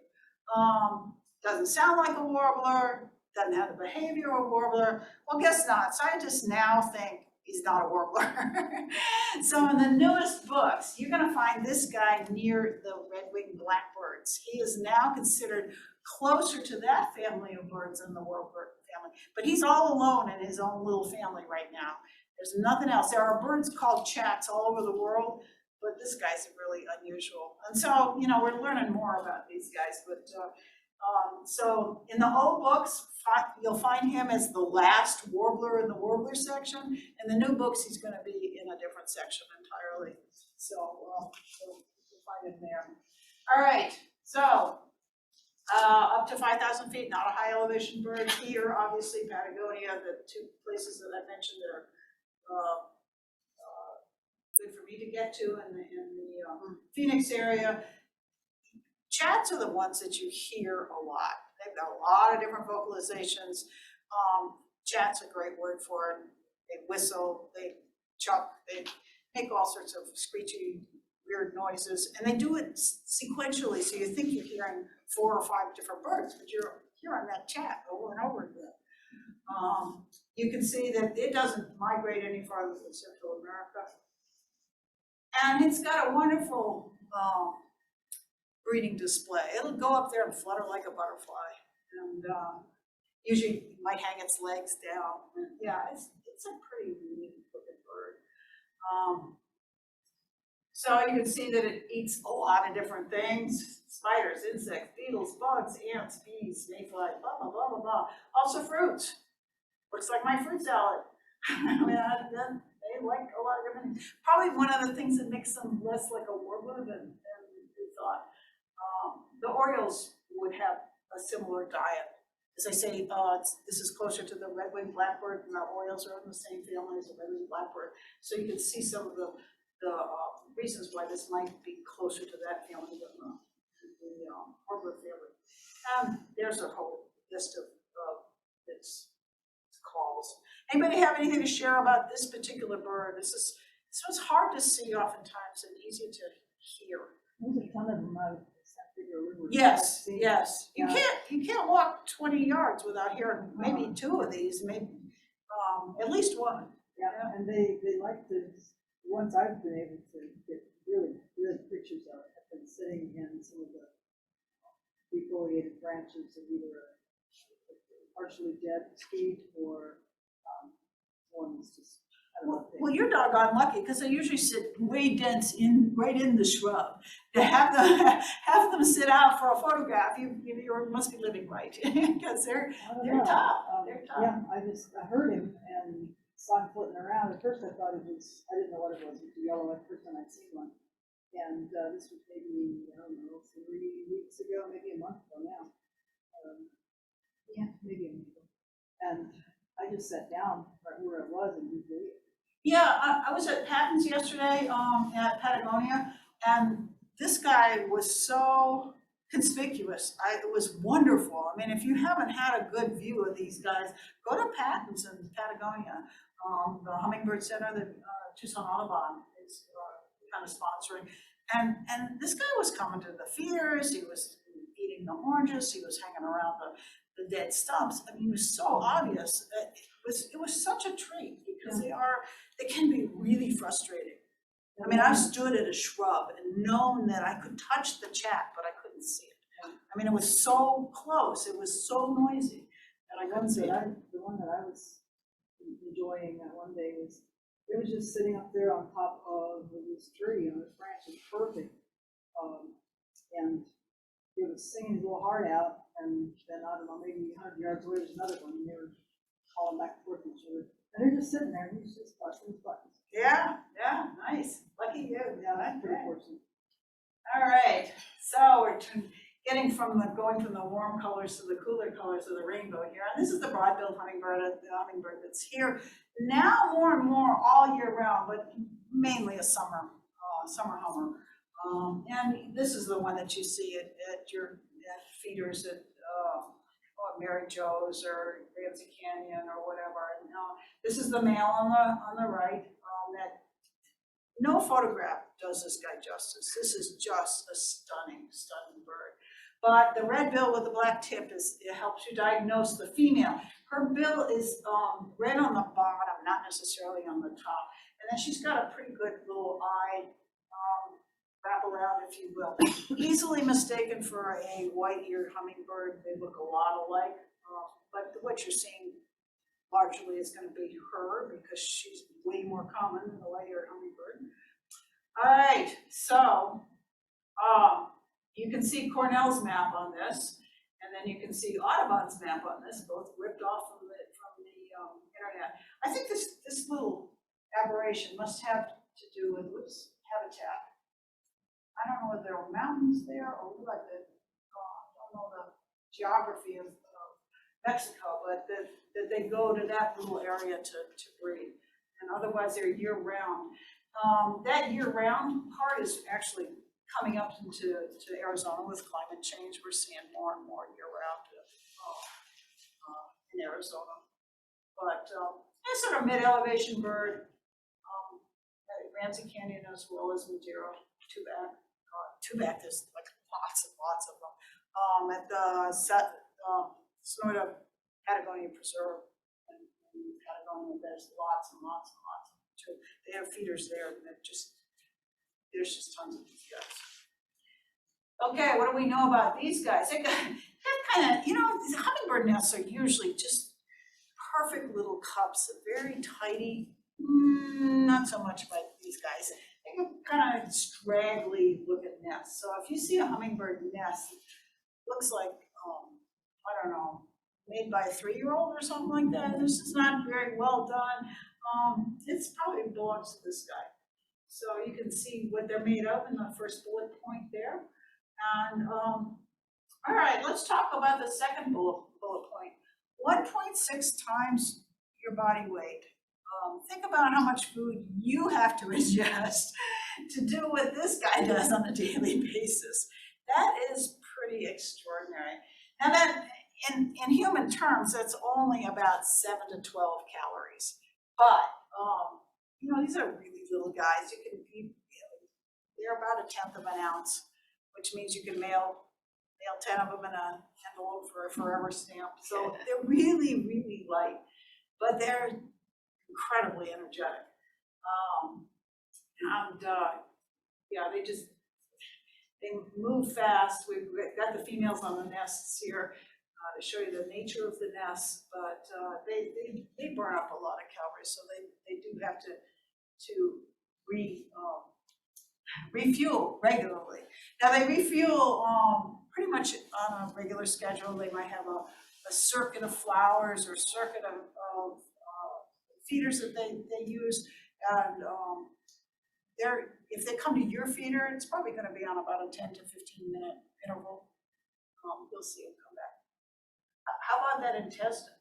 Doesn't sound like a warbler, doesn't have the behavior of a warbler. Well, guess not. Scientists now think he's not a warbler. So in the newest books, you're gonna find this guy near the red-winged blackbirds. He is now considered closer to that family of birds than the warbird family, but he's all alone in his own little family right now. There's nothing else. There are birds called chats all over the world, but this guy's really unusual. And so, you know, we're learning more about these guys, but so in the old books, you'll find him as the last warbler in the warbler section. In the new books, he's gonna be in a different section entirely. So, you'll find him there. All right, so, up to 5,000 feet, not a high elevation bird here, obviously Patagonia, the two places that I mentioned that are good for me to get to in the Phoenix area. Chats are the ones that you hear a lot. They've got a lot of different vocalizations. Chat's a great word for it. They whistle, they chuck, they make all sorts of screechy, weird noises, and they do it sequentially, so you think you're hearing 4 or 5 different birds, but you're hearing that chat over and over again. You can see that it doesn't migrate any farther than Central America. And it's got a wonderful breeding display. It'll go up there and flutter like a butterfly, and usually it might hang its legs down. And yeah, it's a pretty neat looking bird. So you can see that it eats a lot of different things: spiders, insects, beetles, bugs, ants, bees, mayflies, blah blah blah blah blah. Also fruits. Looks like my fruit salad. I mean, they like a lot of different things. Probably one of the things that makes them less like a warbler than we thought. The orioles would have a similar diet. As I say, this is closer to the red-winged blackbird, and the orioles are in the same family as the red-winged blackbird. So you can see some of the reasons why this might be closer to that family than the warbler family. And there's a whole list of its calls. Anybody have anything to share about this particular bird? This was hard to see oftentimes and easy to hear. There's a ton of them out of San Pedro River. Yes, See? yes. You Yeah. can't walk 20 yards without hearing maybe 2 of these, maybe at least one. Yeah, and they like to, once I've been able to get really good pictures of it, I've been sitting in some of the defoliated branches of either a partially dead tree or one that's just, I don't know. Well, you're doggone lucky, because they usually sit way dense right in the shrub. To have them sit out for a photograph, you must be living right, because they're tough. They're tough. Yeah, I heard him and saw him floating around. At first I thought I didn't know what it was. It was a yellow, the first time I'd seen one. And this was maybe, I don't know, 3 weeks ago, maybe a month ago now. Yeah, maybe a month ago. And I just sat down right where I was and just waited. Yeah, I was at Patton's yesterday at Patagonia, and this guy was so conspicuous. It was wonderful. I mean, if you haven't had a good view of these guys, go to Patton's in Patagonia. The Hummingbird Center that Tucson Audubon is kind of sponsoring. And this guy was coming to the feeders, he was eating the oranges, he was hanging around the dead stumps. I mean, it was so obvious. It was such a treat, because they can be really frustrating. I mean, I've stood at a shrub and known that I could touch the chat, but I couldn't see it. I mean, it was so close, it was so noisy that I couldn't see it. The one that I was enjoying that one day was, it was just sitting up there on top of this tree on this branch. It was perfect. And it was singing his little heart out, and then I don't know, maybe 100 yards away was another one, and they were calling back and forth to each other. And they're just sitting there, and he's just pressing his buttons. Yeah, nice. Lucky you. Yeah, that's pretty fortunate. All right, so we're going from the warm colors to the cooler colors of the rainbow here. And this is the broadbilled hummingbird, the hummingbird that's here now more and more all year round, but mainly a summer hummer. And this is the one that you see at your feeders at Mary Jo's or Ramsey Canyon or whatever. And this is the male on the right. That no photograph does this guy justice. This is just a stunning bird. But the red bill with the black tip it helps you diagnose the female. Her bill is red on the bottom, not necessarily on the top. And then she's got a pretty good little eye wrap around, if you will. Easily mistaken for a white-eared hummingbird. They look a lot alike. But what you're seeing largely is going to be her because she's way more common than the white-eared hummingbird. All right, so you can see Cornell's map on this, and then you can see Audubon's map on this, both ripped off from the internet. I think this little aberration must have to do with habitat. I don't know whether there are mountains there or what. I don't know the geography of Mexico, but that they go to that little area to breed, and otherwise they're year-round. That year-round part is actually coming up into Arizona with climate change. We're seeing more and more year-round in Arizona. But it's sort of mid-elevation bird, at Ramsey Canyon as well as Madero, two-back, there's like lots and lots of them. At the Sonora Patagonia Preserve and Patagonia, there's lots and lots and lots of them too. They have feeders there, and there's just tons of these guys. Okay, what do we know about these guys? They're kind of, these hummingbird nests are usually just perfect little cups, very tidy. Not so much about these guys. They're kind of straggly looking nests. So if you see a hummingbird nest, it looks like, I don't know, made by a 3-year-old or something like that. This is not very well done. It's probably belongs to this guy. So you can see what they're made of in the first bullet point there. And all right, let's talk about the second bullet point. 1.6 times your body weight. Think about how much food you have to ingest to do what this guy does on a daily basis. That is pretty extraordinary. Now that, in human terms, that's only about 7 to 12 calories. But, these are really little guys. You can eat, they're about 1/10 of an ounce, which means you can mail 10 of them in an envelope for a forever stamp. So they're really, really light, but they're incredibly energetic. They move fast. We've got the females on the nests here to show you the nature of the nests, but they burn up a lot of calories, so they do have to refuel regularly. Now they refuel pretty much on a regular schedule. They might have a circuit of flowers or circuit of feeders that they use, and if they come to your feeder, it's probably going to be on about a 10 to 15 minute interval. You'll see them come back. How about that intestine?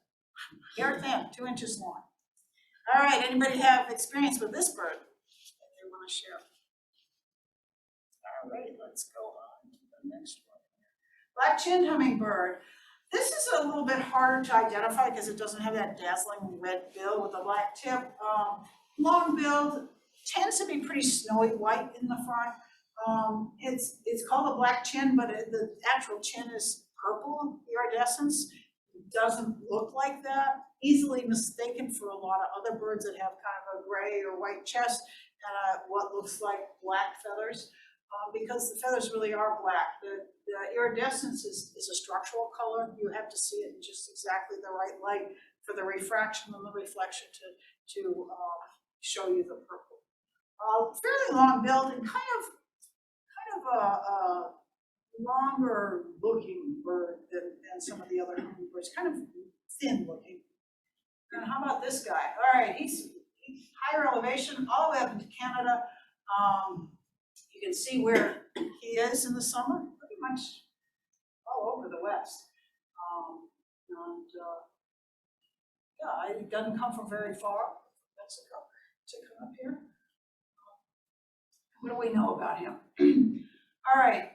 Hair thin, 2 inches long. All right, anybody have experience with this bird that they want to share? All right, let's go on to the next one. Black-chinned hummingbird. This is a little bit harder to identify because it doesn't have that dazzling red bill with a black tip. Long-billed, tends to be pretty snowy white in the front. It's called a black chin, but the actual chin is purple iridescence. It doesn't look like that. Easily mistaken for a lot of other birds that have kind of a gray or white chest and what looks like black feathers. Because the feathers really are black. The iridescence is a structural color. You have to see it in just exactly the right light for the refraction and the reflection to show you the purple. Fairly long-billed and kind of a longer looking bird than some of the other hummingbirds, kind of thin looking. And how about this guy? All right, he's higher elevation, all the way up into Canada. You can see where he is in the summer, pretty much all over the West. It doesn't come from very far, Mexico, to come up here. What do we know about him? All right,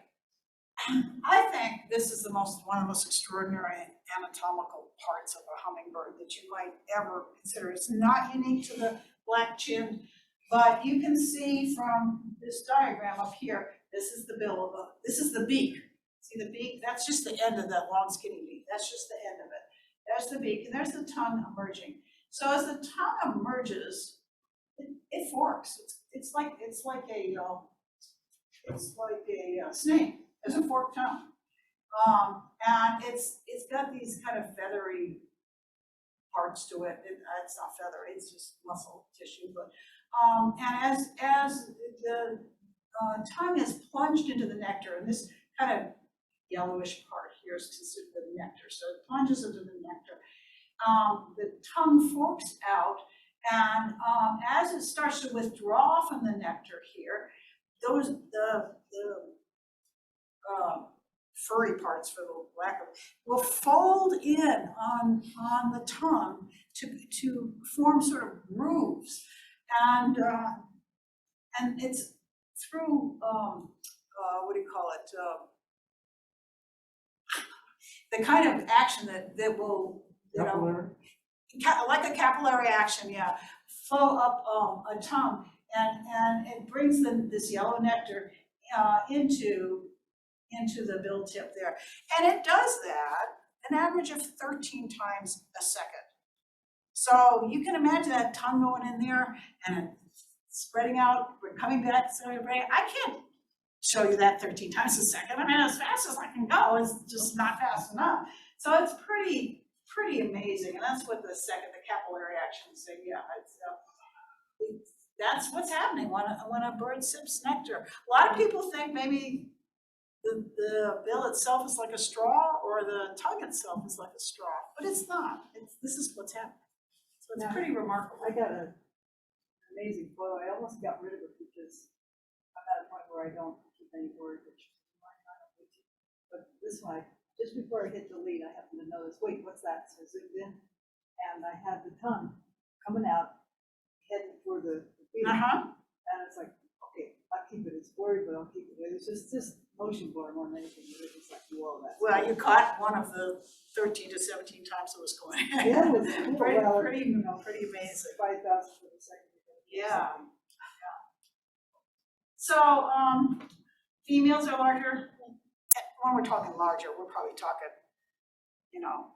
I think this is one of the most extraordinary anatomical parts of a hummingbird that you might ever consider. It's not unique to the black chin, but you can see from this diagram up here, this is the bill of this is the beak. See the beak? That's just the end of that long skinny beak. That's just the end of it. There's the beak and there's the tongue emerging. So as the tongue emerges, it forks. It's like a snake. It's a forked tongue. And it's got these kind of feathery parts to it. It's not feathery, it's just muscle tissue. But and as the tongue is plunged into the nectar, and this kind of yellowish part here is considered the nectar. So it plunges into the nectar. The tongue forks out, and as it starts to withdraw from the nectar here, the furry parts, for the lack of, will fold in on the tongue to form sort of grooves, and it's through what do you call it? The kind of action that will, you know, like a capillary action, yeah, flow up a tongue, and it brings this yellow nectar into the bill tip there. And it does that an average of 13 times a second. So you can imagine that tongue going in there and spreading out, coming back, I can't show you that 13 times a second. I mean, as fast as I can go is just not fast enough. So it's pretty amazing. And that's what the capillary action say, yeah, that's what's happening when a bird sips nectar. A lot of people think maybe the bill itself is like a straw, or the tongue itself is like a straw, but it's not. This is what's happening. So it's pretty remarkable. I got an amazing photo. I almost got rid of it because I'm at a point where I don't keep any word pictures. But this one, just before I hit delete, I happen to notice, wait, what's that? So I zoomed in, and I had the tongue coming out, heading for the feet. And it's like, okay, I'll keep it. It's blurry, but I'll keep it. It's just motion blur more than anything. It's like, whoa, that's well, you caught one of the 13 to 17 times it was going. yeah, it was cool. pretty amazing. 5,000 for the second. Yeah. So females are larger. When we're talking larger, we're probably talking, you know,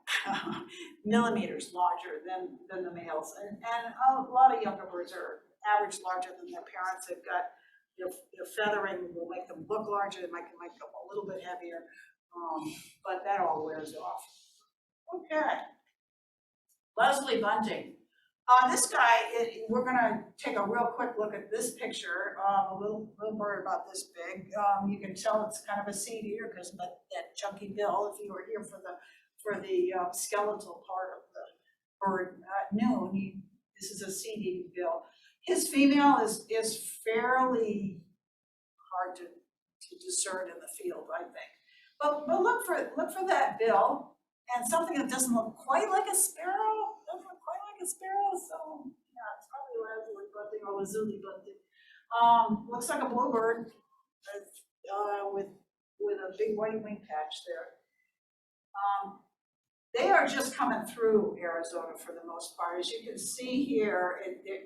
millimeters larger than the males. And a lot of younger birds are average larger than their parents. They've got their feathering will make them look larger. They might them a little bit heavier, but that all wears off. Okay. Leslie Bunting. This guy, we're gonna take a real quick look at this picture. A little bird about this big. You can tell it's kind of a seed eater because that chunky bill. If you were here for the skeletal part of the bird at noon, this is a seed eating bill. His female is fairly hard to discern in the field, I think. But look for that bill and something that doesn't look quite like a sparrow. Doesn't look quite like a sparrow, so yeah, it's probably Leslie Bunting or Lazuli Bunting. Looks like a bluebird with a big white wing patch there. They are just coming through Arizona for the most part. As you can see here,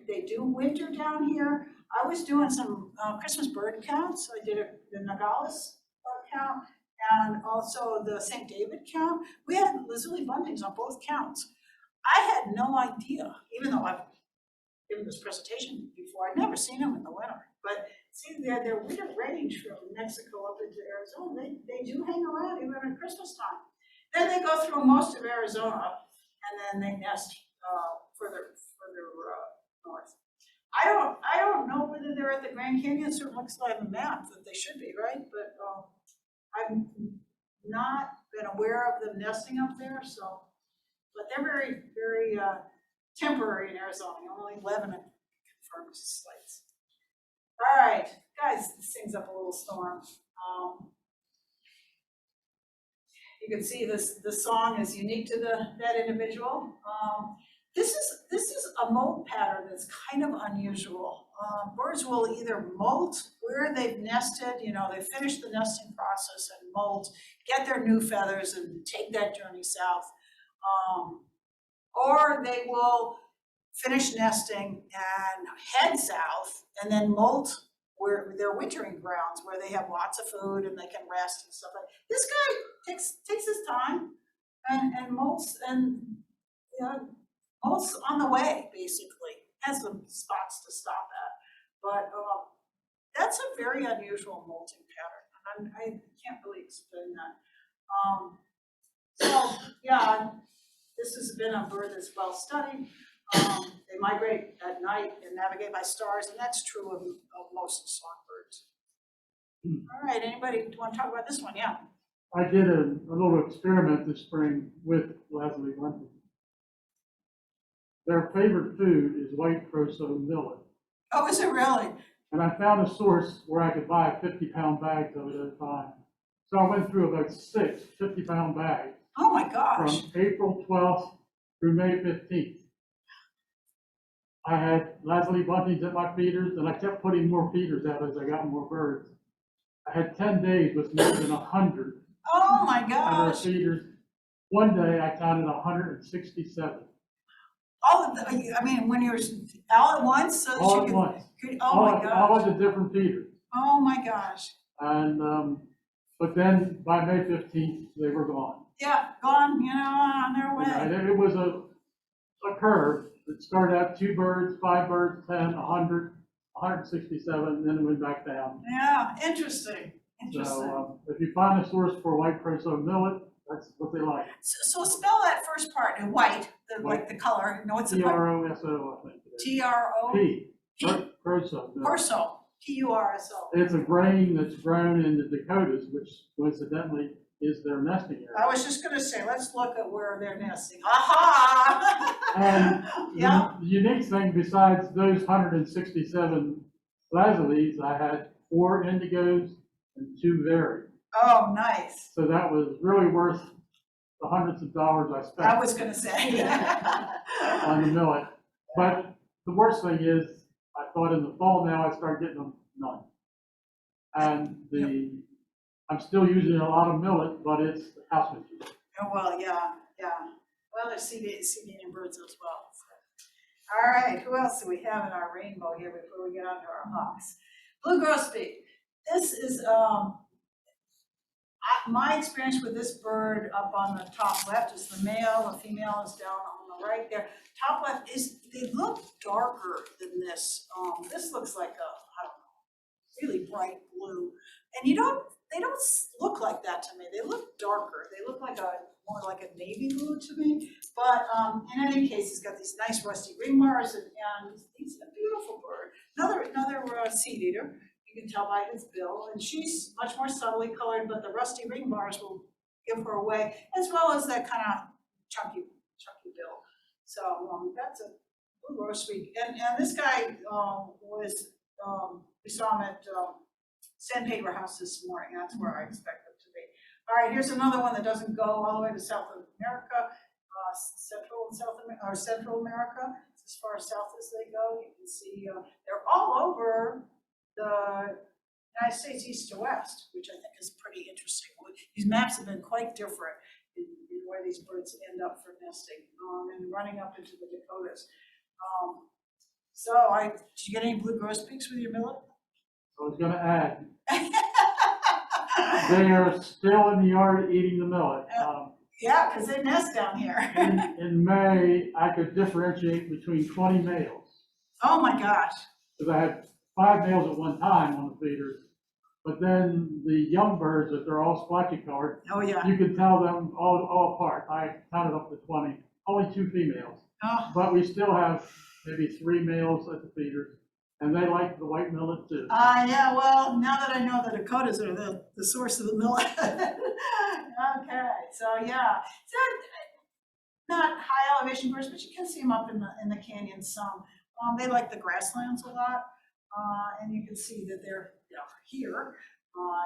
they do winter down here. I was doing some Christmas bird counts. I did the Nogales count and also the St. David count. We had Lazuli Buntings on both counts. I had no idea, even though I've given this presentation before, I'd never seen them in the winter. But see, their winter range from Mexico up into Arizona, they do hang around even at Christmas time. Then they go through most of Arizona, and then they nest further north. I don't know whether they're at the Grand Canyon. It certainly looks like on the map that they should be, right? But I've not been aware of them nesting up there. So, but they're very, very temporary in Arizona. Only 11 confirmed sites. All right, guys, this thing's up a little storm. You can see the song is unique to that individual. This is a molt pattern that's kind of unusual. Birds will either molt where they've nested, they finish the nesting process and molt, get their new feathers and take that journey south. Or they will finish nesting and head south and then molt where their wintering grounds, where they have lots of food and they can rest and stuff like. This guy takes his time and molts and, you know, molts on the way, basically. Has some spots to stop at, but that's a very unusual molting pattern, and I can't really explain that. So yeah, this has been a bird that's well studied. They migrate at night and navigate by stars, and that's true of most songbirds. All right, anybody want to talk about this one? Yeah. I did a little experiment this spring with dazzling Bunting. Their favorite food is white Croso millet. Oh, is it really? And I found a source where I could buy 50-pound bags of it at a time. So I went through about 6 50-pound bags Oh my gosh. from April 12th through May 15th. I had dazzling Buntings at my feeders, and I kept putting more feeders out as I got more birds. I had 10 days with more than 100 Oh my at our gosh. feeders. One day I counted 167. All of the, I mean, when you're all at once, so that All you at could, once. oh my All gosh. at the different feeders. Oh my gosh. And, but then by May 15th, they were gone. Yeah, gone, you know, on their And way. it was a curve. It started out 2 birds, 5 birds, 10, 100, 167, and then it went back down. Yeah, interesting, interesting. So if you find a source for white Croso millet, that's what they like. So spell that first part, in white, like the color, you know, what's the part? T-R-O-S-O, I think it is. T-R-O? P. P. Croso millet. Corso, P-U-R-S-O. It's a grain that's grown in the Dakotas, which coincidentally is their nesting area. I was just gonna say, let's look at where they're nesting. Aha! And Yeah. the unique thing, besides those 167 lazuli, I had 4 indigos and 2 varied. Oh, nice. So that was really worth the hundreds of dollars I spent I was gonna say. on the millet. But the worst thing is, I thought in the fall now I start getting them none. And I'm still using a lot of millet, but it's house material. Oh, well, yeah. Well, there's seed eating birds as well. So. All right, who else do we have in our rainbow here before we get on to our hawks? Blue grosbeak. This is, my experience with this bird up on the top left is the male, the female is down on the right there. Top left is, they look darker than this. This looks like a, I don't know, really bright blue. And they don't look like that to me. They look darker. They look like more like a navy blue to me. But in any case, he's got these nice rusty ring bars, and he's a beautiful bird. Another seed eater. You can tell by his bill, and she's much more subtly colored, but the rusty ring bars will give her away, as well as that kind of chunky bill. So that's a blue grosbeak. And this guy was, we saw him at San Pedro House this morning. That's where I expect them to be. All right, here's another one that doesn't go all the way to South America, Central America. As far as south as they go, you can see they're all over the United States east to west, which I think is pretty interesting. These maps have been quite different in where these birds end up for nesting and running up into the Dakotas. Did you get any blue grosbeaks with your millet? I was going to add, they are still in the yard eating the millet. Yeah, because they nest down here. In May, I could differentiate between 20 males. Oh my gosh. Because I had 5 males at one time on the feeders. But then the young birds, if they're all splotchy colored, Oh yeah. you can tell them all apart. I counted up to 20, only 2 females. Oh. But we still have maybe 3 males at the feeders. And they like the white millet too. Yeah, well, now that I know the Dakotas are the source of the millet. Okay, so yeah. So not high elevation birds, but you can see them up in the canyons some. They like the grasslands a lot. And you can see that they're here.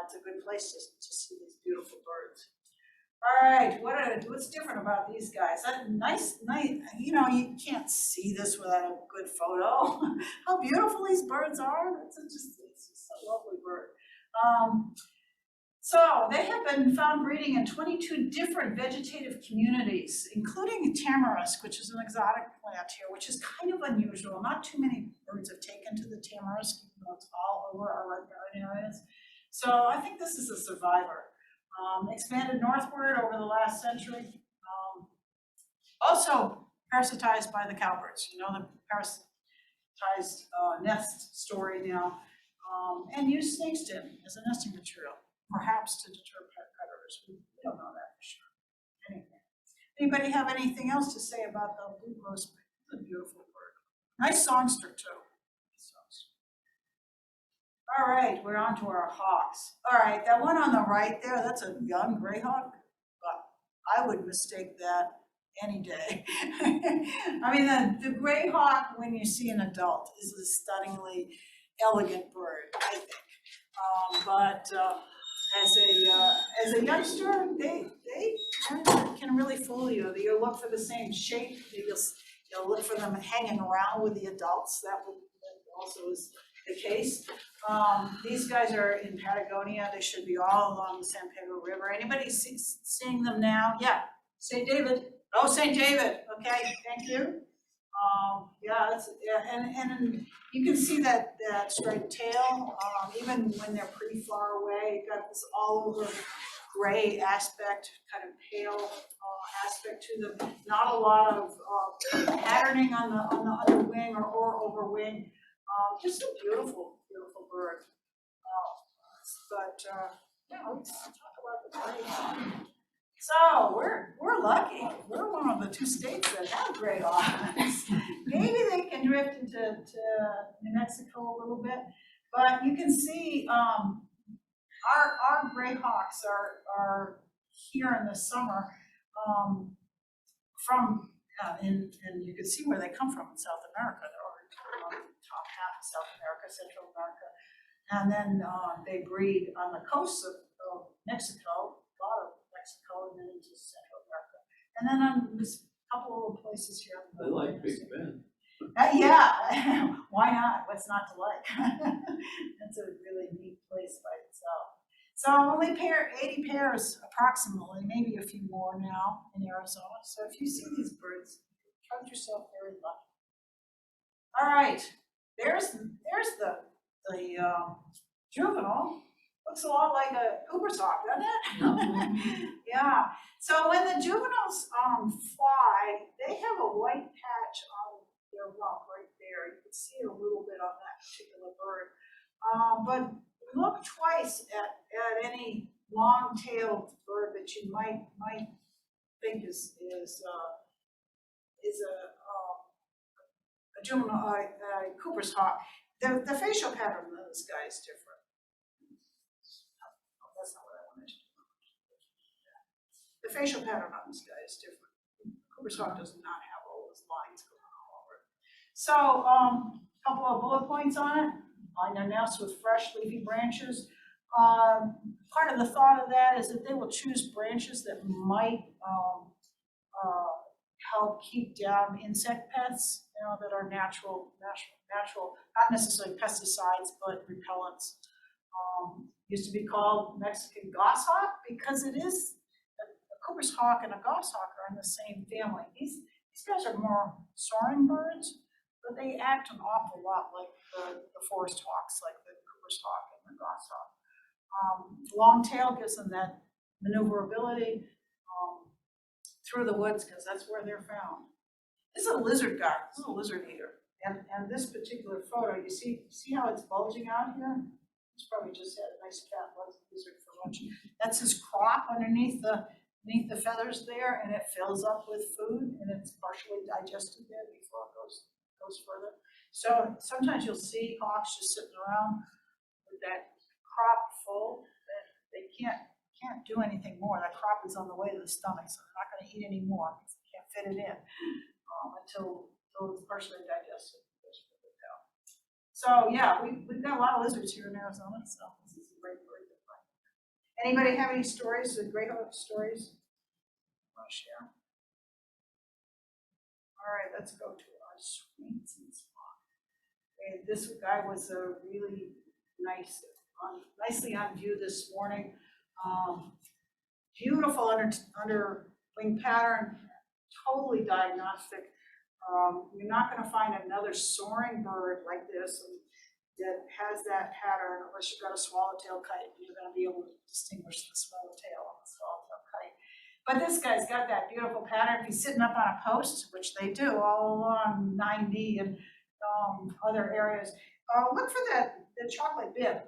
It's a good place to see these beautiful birds. All right, what's different about these guys? Nice, you can't see this without a good photo. How beautiful these birds are. It's just a lovely bird. So they have been found breeding in 22 different vegetative communities, including tamarisk, which is an exotic plant here, which is kind of unusual. Not too many birds have taken to the tamarisk it's all over our riparian areas. So I think this is a survivor. Expanded northward over the last century. Also parasitized by the cowbirds, you know, the parasitized nest story now. And use snakeskin as a nesting material, perhaps to deter predators. We don't know that for sure. Anyway. Anybody have anything else to say about the blue grosbeak? It's a beautiful bird. Nice songster too. All right, we're on to our hawks. All right, that one on the right there, that's a young grayhawk, but I would mistake that any day. I mean, the grayhawk, when you see an adult, is a stunningly elegant bird, I think. But as a youngster, they can really fool you. You'll look for the same shape. You'll look for them hanging around with the adults. That also is the case. These guys are in Patagonia. They should be all along the San Pedro River. Anybody seeing them now? Yeah, St. David. Oh, St. David. Okay, thank you. And you can see that striped tail, even when they're pretty far away. You've got this all over gray aspect, kind of pale aspect to them. Not a lot of patterning on the under wing or over wing. Just a beautiful, beautiful bird. Let's talk about the Grayhawk. So we're lucky. We're one of the 2 states that have Grayhawks. Maybe they can drift into New Mexico a little bit, but you can see our Grayhawks are here in the summer and you can see where they come from in South America. They're on the top half of South America, Central America, and then they breed on the coast of Mexico, a lot of Mexico, and then into Central America, and then on this couple of places here. I like Big Ben. Yeah, why not? What's not to like? That's a really neat place by itself. So only 80 pairs approximately, maybe a few more now in Arizona. So if you see these birds, count yourself very lucky. All right, there's the juvenile. Looks a lot like a Cooper's hawk, doesn't it? Yeah. So when the juveniles fly, they have a white patch on their rump right there. You can see it a little bit on that particular bird. But look twice at any long-tailed bird that you might think is a juvenile, Cooper's hawk. The facial pattern of this guy is different. That's not what I wanted to do. The facial pattern on this guy is different. Cooper's hawk does not have all those lines going all over it. So, a couple of bullet points on it. Line their nests with fresh leafy branches. Part of the thought of that is that they will choose branches that might help keep down insect pests, you know, that are natural, not necessarily pesticides, but repellents. Used to be called Mexican goshawk because it is a Cooper's hawk and a goshawk are in the same family. These guys are more soaring birds, but they act an awful lot like the forest hawks, like the Cooper's hawk and the goshawk. Long tail gives them that maneuverability through the woods because that's where they're found. This is a lizard guy. This is a lizard eater. And this particular photo, you see how it's bulging out here? He's probably just had a nice fat lizard for lunch. That's his crop underneath the feathers there, and it fills up with food, and it's partially digested there before it goes further. So sometimes you'll see hawks just sitting around with that crop full that they can't do anything more. That crop is on the way to the stomach, so they're not going to eat any more because they can't fit it in until it's partially digested. So yeah, we've got a lot of lizards here in Arizona, so this is a great bird to find. Anybody have any stories, Grayhawk stories you want to share? All right, let's go to our swings and spot. Okay, this guy was a really nicely on view this morning. Beautiful under wing pattern, totally diagnostic. You're not going to find another soaring bird like this. And that has that pattern, unless you've got a swallowtail kite, you're gonna be able to distinguish the swallowtail on the swallowtail kite. But this guy's got that beautiful pattern. If he's sitting up on a post, which they do all along 9D and other areas, look for the chocolate bib.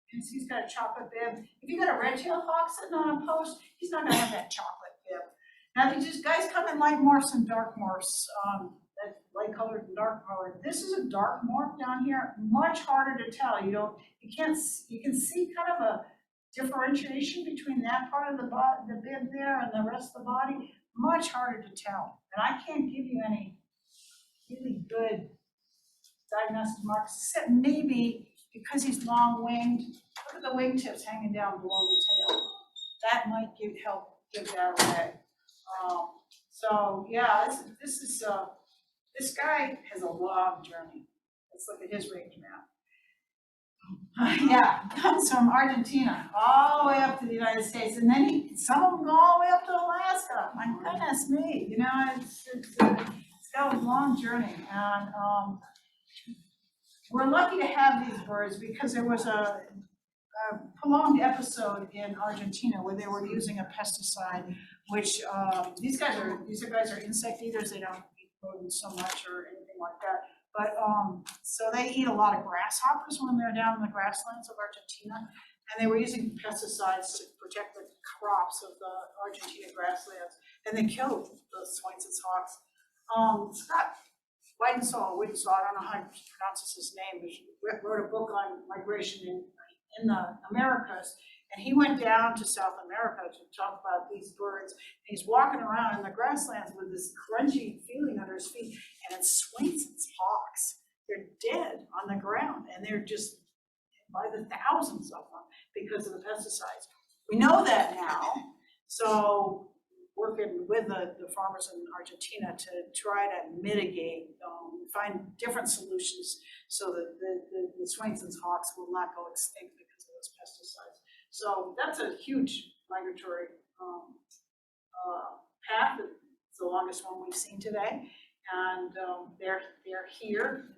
Because he's got a chocolate bib. If you got a red-tailed hawk sitting on a post, he's not gonna have that chocolate bib. Now these guys come in light morphs and dark morphs. That light colored and dark colored. This is a dark morph down here, much harder to tell. You can see kind of a differentiation between that part of the bib there and the rest of the body, much harder to tell. And I can't give you any really good diagnostic marks, except maybe because he's long-winged. Look at the wingtips hanging down below the tail. That might help give that away. So yeah, this guy has a long journey. Let's look at his range map. Yeah, comes from Argentina all the way up to the United States, and then some of them go all the way up to Alaska. My goodness me, you know, it's got a long journey, and we're lucky to have these birds because there was a prolonged episode in Argentina where they were using a pesticide, which these guys are insect eaters. They don't eat rodents so much or anything like that. But so they eat a lot of grasshoppers when they're down in the grasslands of Argentina, and they were using pesticides to protect the crops of the Argentina grasslands, and they killed the Swainson's hawks. Scott Weidensaw, I don't know how to pronounce his name, he wrote a book on migration in the Americas, and he went down to South America to talk about these birds. And he's walking around in the grasslands with this crunchy feeling under his feet, and it's Swainson's hawks. They're dead on the ground, and they're just by the thousands of them because of the pesticides. We know that now, so working with the farmers in Argentina to try to mitigate, find different solutions so that the Swainson's hawks will not go extinct because of those pesticides. So that's a huge migratory path. It's the longest one we've seen today, and they're here.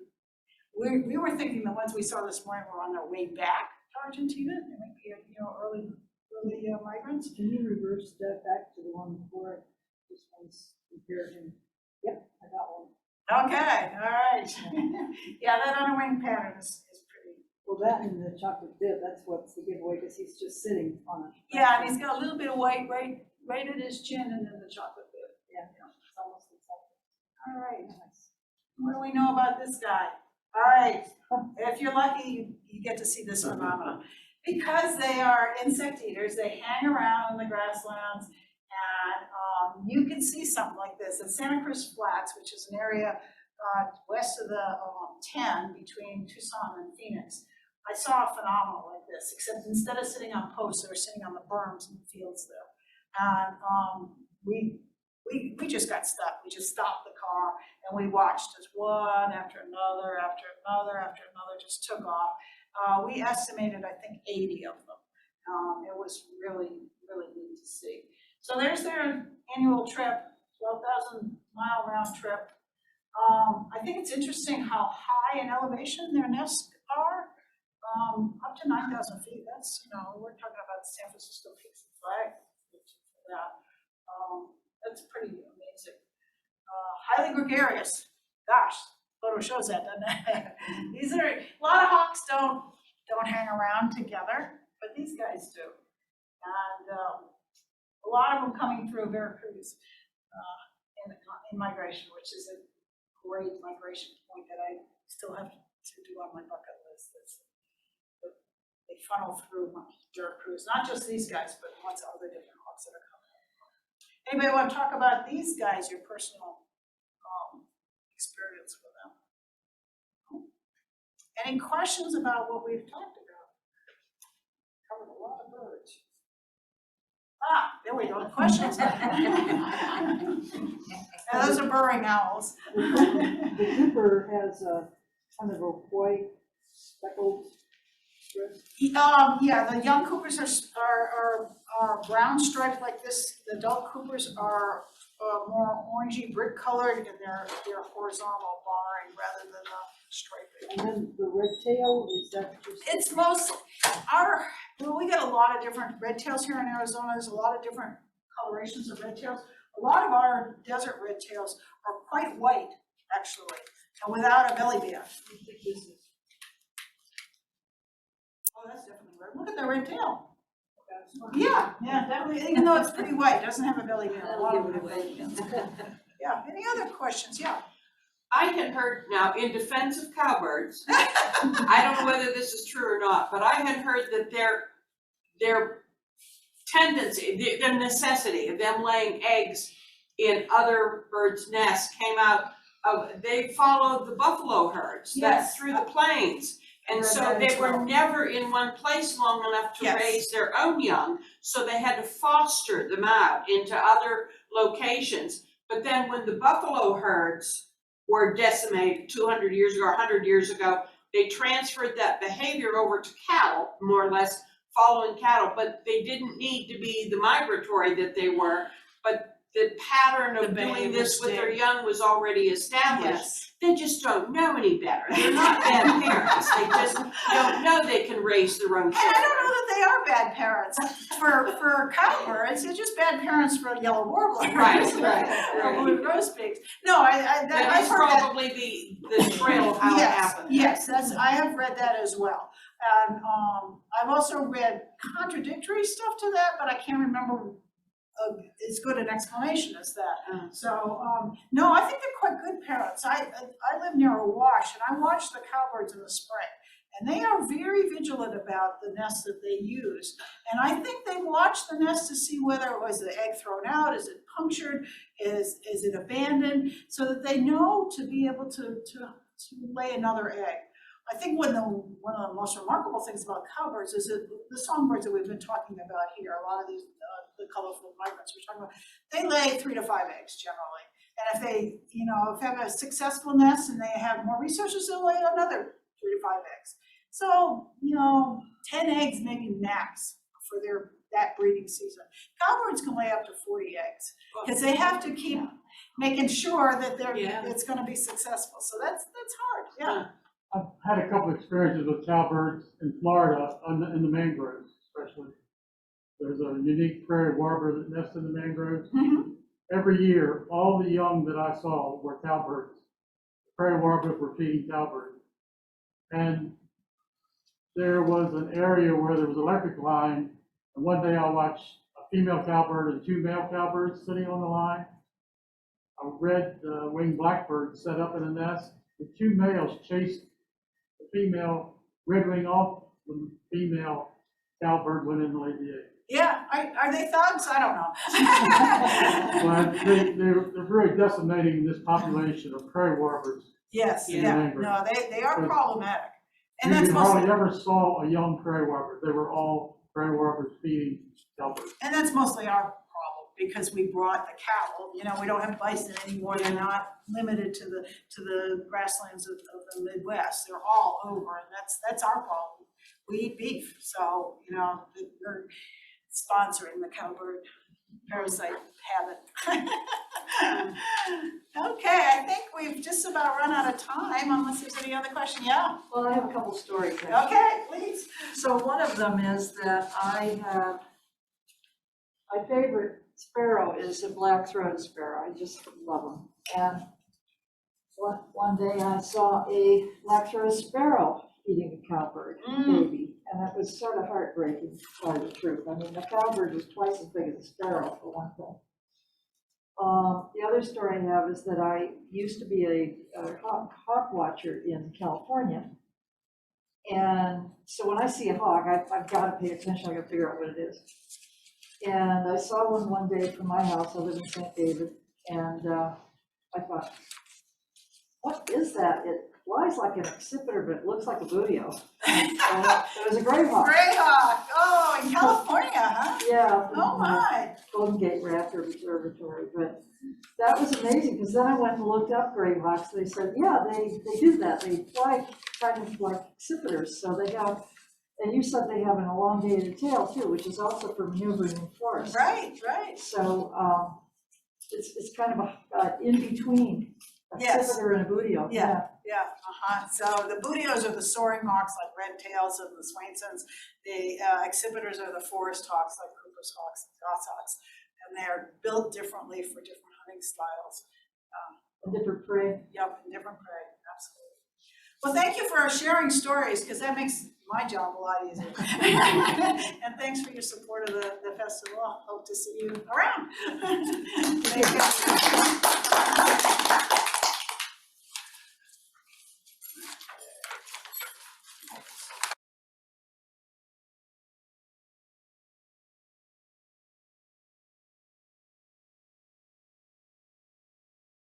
We were thinking the ones we saw this morning were on their way back to Argentina. They might be, early migrants. Can you reverse that back to the one before it? This one's comparison. Yep, I got one. Okay, all right. Yeah, that underwing pattern is pretty. Well, that and the chocolate bib, that's what's the giveaway, because he's just sitting on it. Yeah, and he's got a little bit of white right at his chin, and then the chocolate bib. Yeah, it's almost exactly. All right. What do we know about this guy? All right. If you're lucky, you get to see this phenomenon. Because they are insect eaters, they hang around in the grasslands, and you can see something like this at Santa Cruz Flats, which is an area west of the 10 between Tucson and Phoenix. I saw a phenomenon like this, except instead of sitting on posts, they were sitting on the berms in the fields there. And we just got stuck. We just stopped the car and we watched as one after another just took off. We estimated, I think, 80 of them. It was really, really neat to see. So there's their annual trip, 12,000 mile round trip. I think it's interesting how high in elevation their nests are, up to 9,000 feet. That's, we're talking about San Francisco Peaks and Flag. That's pretty amazing. Highly gregarious. Gosh, photo shows that, doesn't it? These are, a lot of hawks don't hang around together, but these guys do. And a lot of them coming through Veracruz in migration, which is a great migration point that I still have to do on my bucket list. They funnel through Veracruz, not just these guys, but lots of other different hawks that are coming. Anybody want to talk about these guys, your personal experience with them? Any questions about what we've talked about? Covered a lot of birds. There we go, questions. Now, those are burrowing owls. The Cooper has a kind of a white speckled strip. Yeah, the young Coopers are brown striped like this. The adult Coopers are more orangey brick colored, and they're horizontal barring rather than striping. And then the red tail, is that just? It's mostly, we get a lot of different red tails here in Arizona, there's a lot of different colorations of red tails. A lot of our desert red tails are quite white, actually, and without a belly band. Oh, that's definitely red, look at the red tail. Yeah, definitely, even though it's pretty white, it doesn't have a belly band, a lot of them have belly bands. Yeah, any other questions? Yeah. I had heard, now in defense of cowbirds, I don't know whether this is true or not, but I had heard that their tendency, the necessity of them laying eggs in other birds' nests came out of, they followed the buffalo herds that Yes. through the plains. And read so that they as were well. never in one place long enough to Yes. raise their own young, so they had to foster them out into other locations. But then when the buffalo herds were decimated 200 years ago, 100 years ago, they transferred that behavior over to cattle, more or less following cattle, but they didn't need to be the migratory that they were, but the pattern The of doing behavior this with their stayed. young was already established. Yes. They just don't know any better. They're not bad parents. They just don't know they can raise their own And I children. don't know that they are bad parents for cowbirds, they're just bad parents for yellow warblers. Right, Or blue grosbeaks. No, I've That is heard that. probably the trail of how it Yes, happened. yes, I have read that as well. And, I've also read contradictory stuff to that, but I can't remember as good an explanation as that. So, no, I think they're quite good parents. I live near a wash and I watch the cowbirds in the spring. And they are very vigilant about the nests that they use. And I think they watch the nest to see whether was the egg thrown out, is it punctured, is it abandoned, so that they know to be able to lay another egg. I think one of the most remarkable things about cowbirds is that the songbirds that we've been talking about here, a lot of these, the colorful migrants we're talking about, they lay 3 to 5 eggs generally. And if they, if they have a successful nest and they have more resources, they'll lay another 3 to 5 eggs. So, 10 eggs maybe max for that breeding season. Cowbirds can lay up to 40 eggs because they have to keep making sure that it's going to be successful. So that's hard, yeah. I've had a couple experiences with cowbirds in Florida, in the mangroves especially. There's a unique prairie warbler that nests in the mangroves. Mhm. Every year, all the young that I saw were cowbirds. The prairie warblers were feeding cowbirds. And there was an area where there was electric line, and one day I watched a female cowbird and 2 male cowbirds sitting on the line. A red-winged blackbird set up in a nest. The 2 males chased the female red-wing off. The female cowbird went in and laid the egg. Yeah, are they thugs? I don't know. But they're really decimating this population of prairie warblers. Yes, Yeah. yeah, no, they are But problematic. And You that's hardly mostly, ever saw a young prairie warbler. They were all prairie warblers feeding cowbirds. our problem because we brought the cattle. We don't have bison anymore. They're not limited to the grasslands of the Midwest. They're all over, and that's our problem. We eat beef, so, we're sponsoring the cowbird parasite habit. Okay, I think we've just about run out of time, unless there's any other question. Yeah? Well, I have a couple stories. Okay, please. So one of them is that my favorite sparrow is a black-throated sparrow. I just love them. And one day I saw a black-throated sparrow eating a cowbird baby, and it was sort of heartbreaking, to tell you the truth. I mean, the cowbird was twice as big as a sparrow, for one thing. The other story I have is that I used to be a hawk watcher in California. And so when I see a hawk, I've got to pay attention. I've got to figure out what it is. And I saw one day from my house. I live in St. David. And I thought, what is that? It flies like an accipiter, but it looks like a boodio. It was a grayhawk. Grayhawk. Oh, in California, huh? Yeah. Oh, my. Golden Gate Raptor Observatory. But that was amazing because then I went and looked up grayhawks. They said, yeah, they do that. They fly kind of like accipiters. So they have, and you said they have an elongated tail too, which is also for maneuvering in forest. Right. So it's kind of a in between Yes. Exhibitor and a booty owl, Yeah. Yeah, so the bootios are the soaring hawks like red tails and the Swainsons. The exhibitors are the forest hawks like Cooper's hawks and goshawks. And they're built differently for different hunting styles. A different prey. Yep, and different prey, absolutely. Well, thank you for sharing stories, because that makes my job a lot easier. And thanks for your support of the festival. Hope to see you around. Thank you.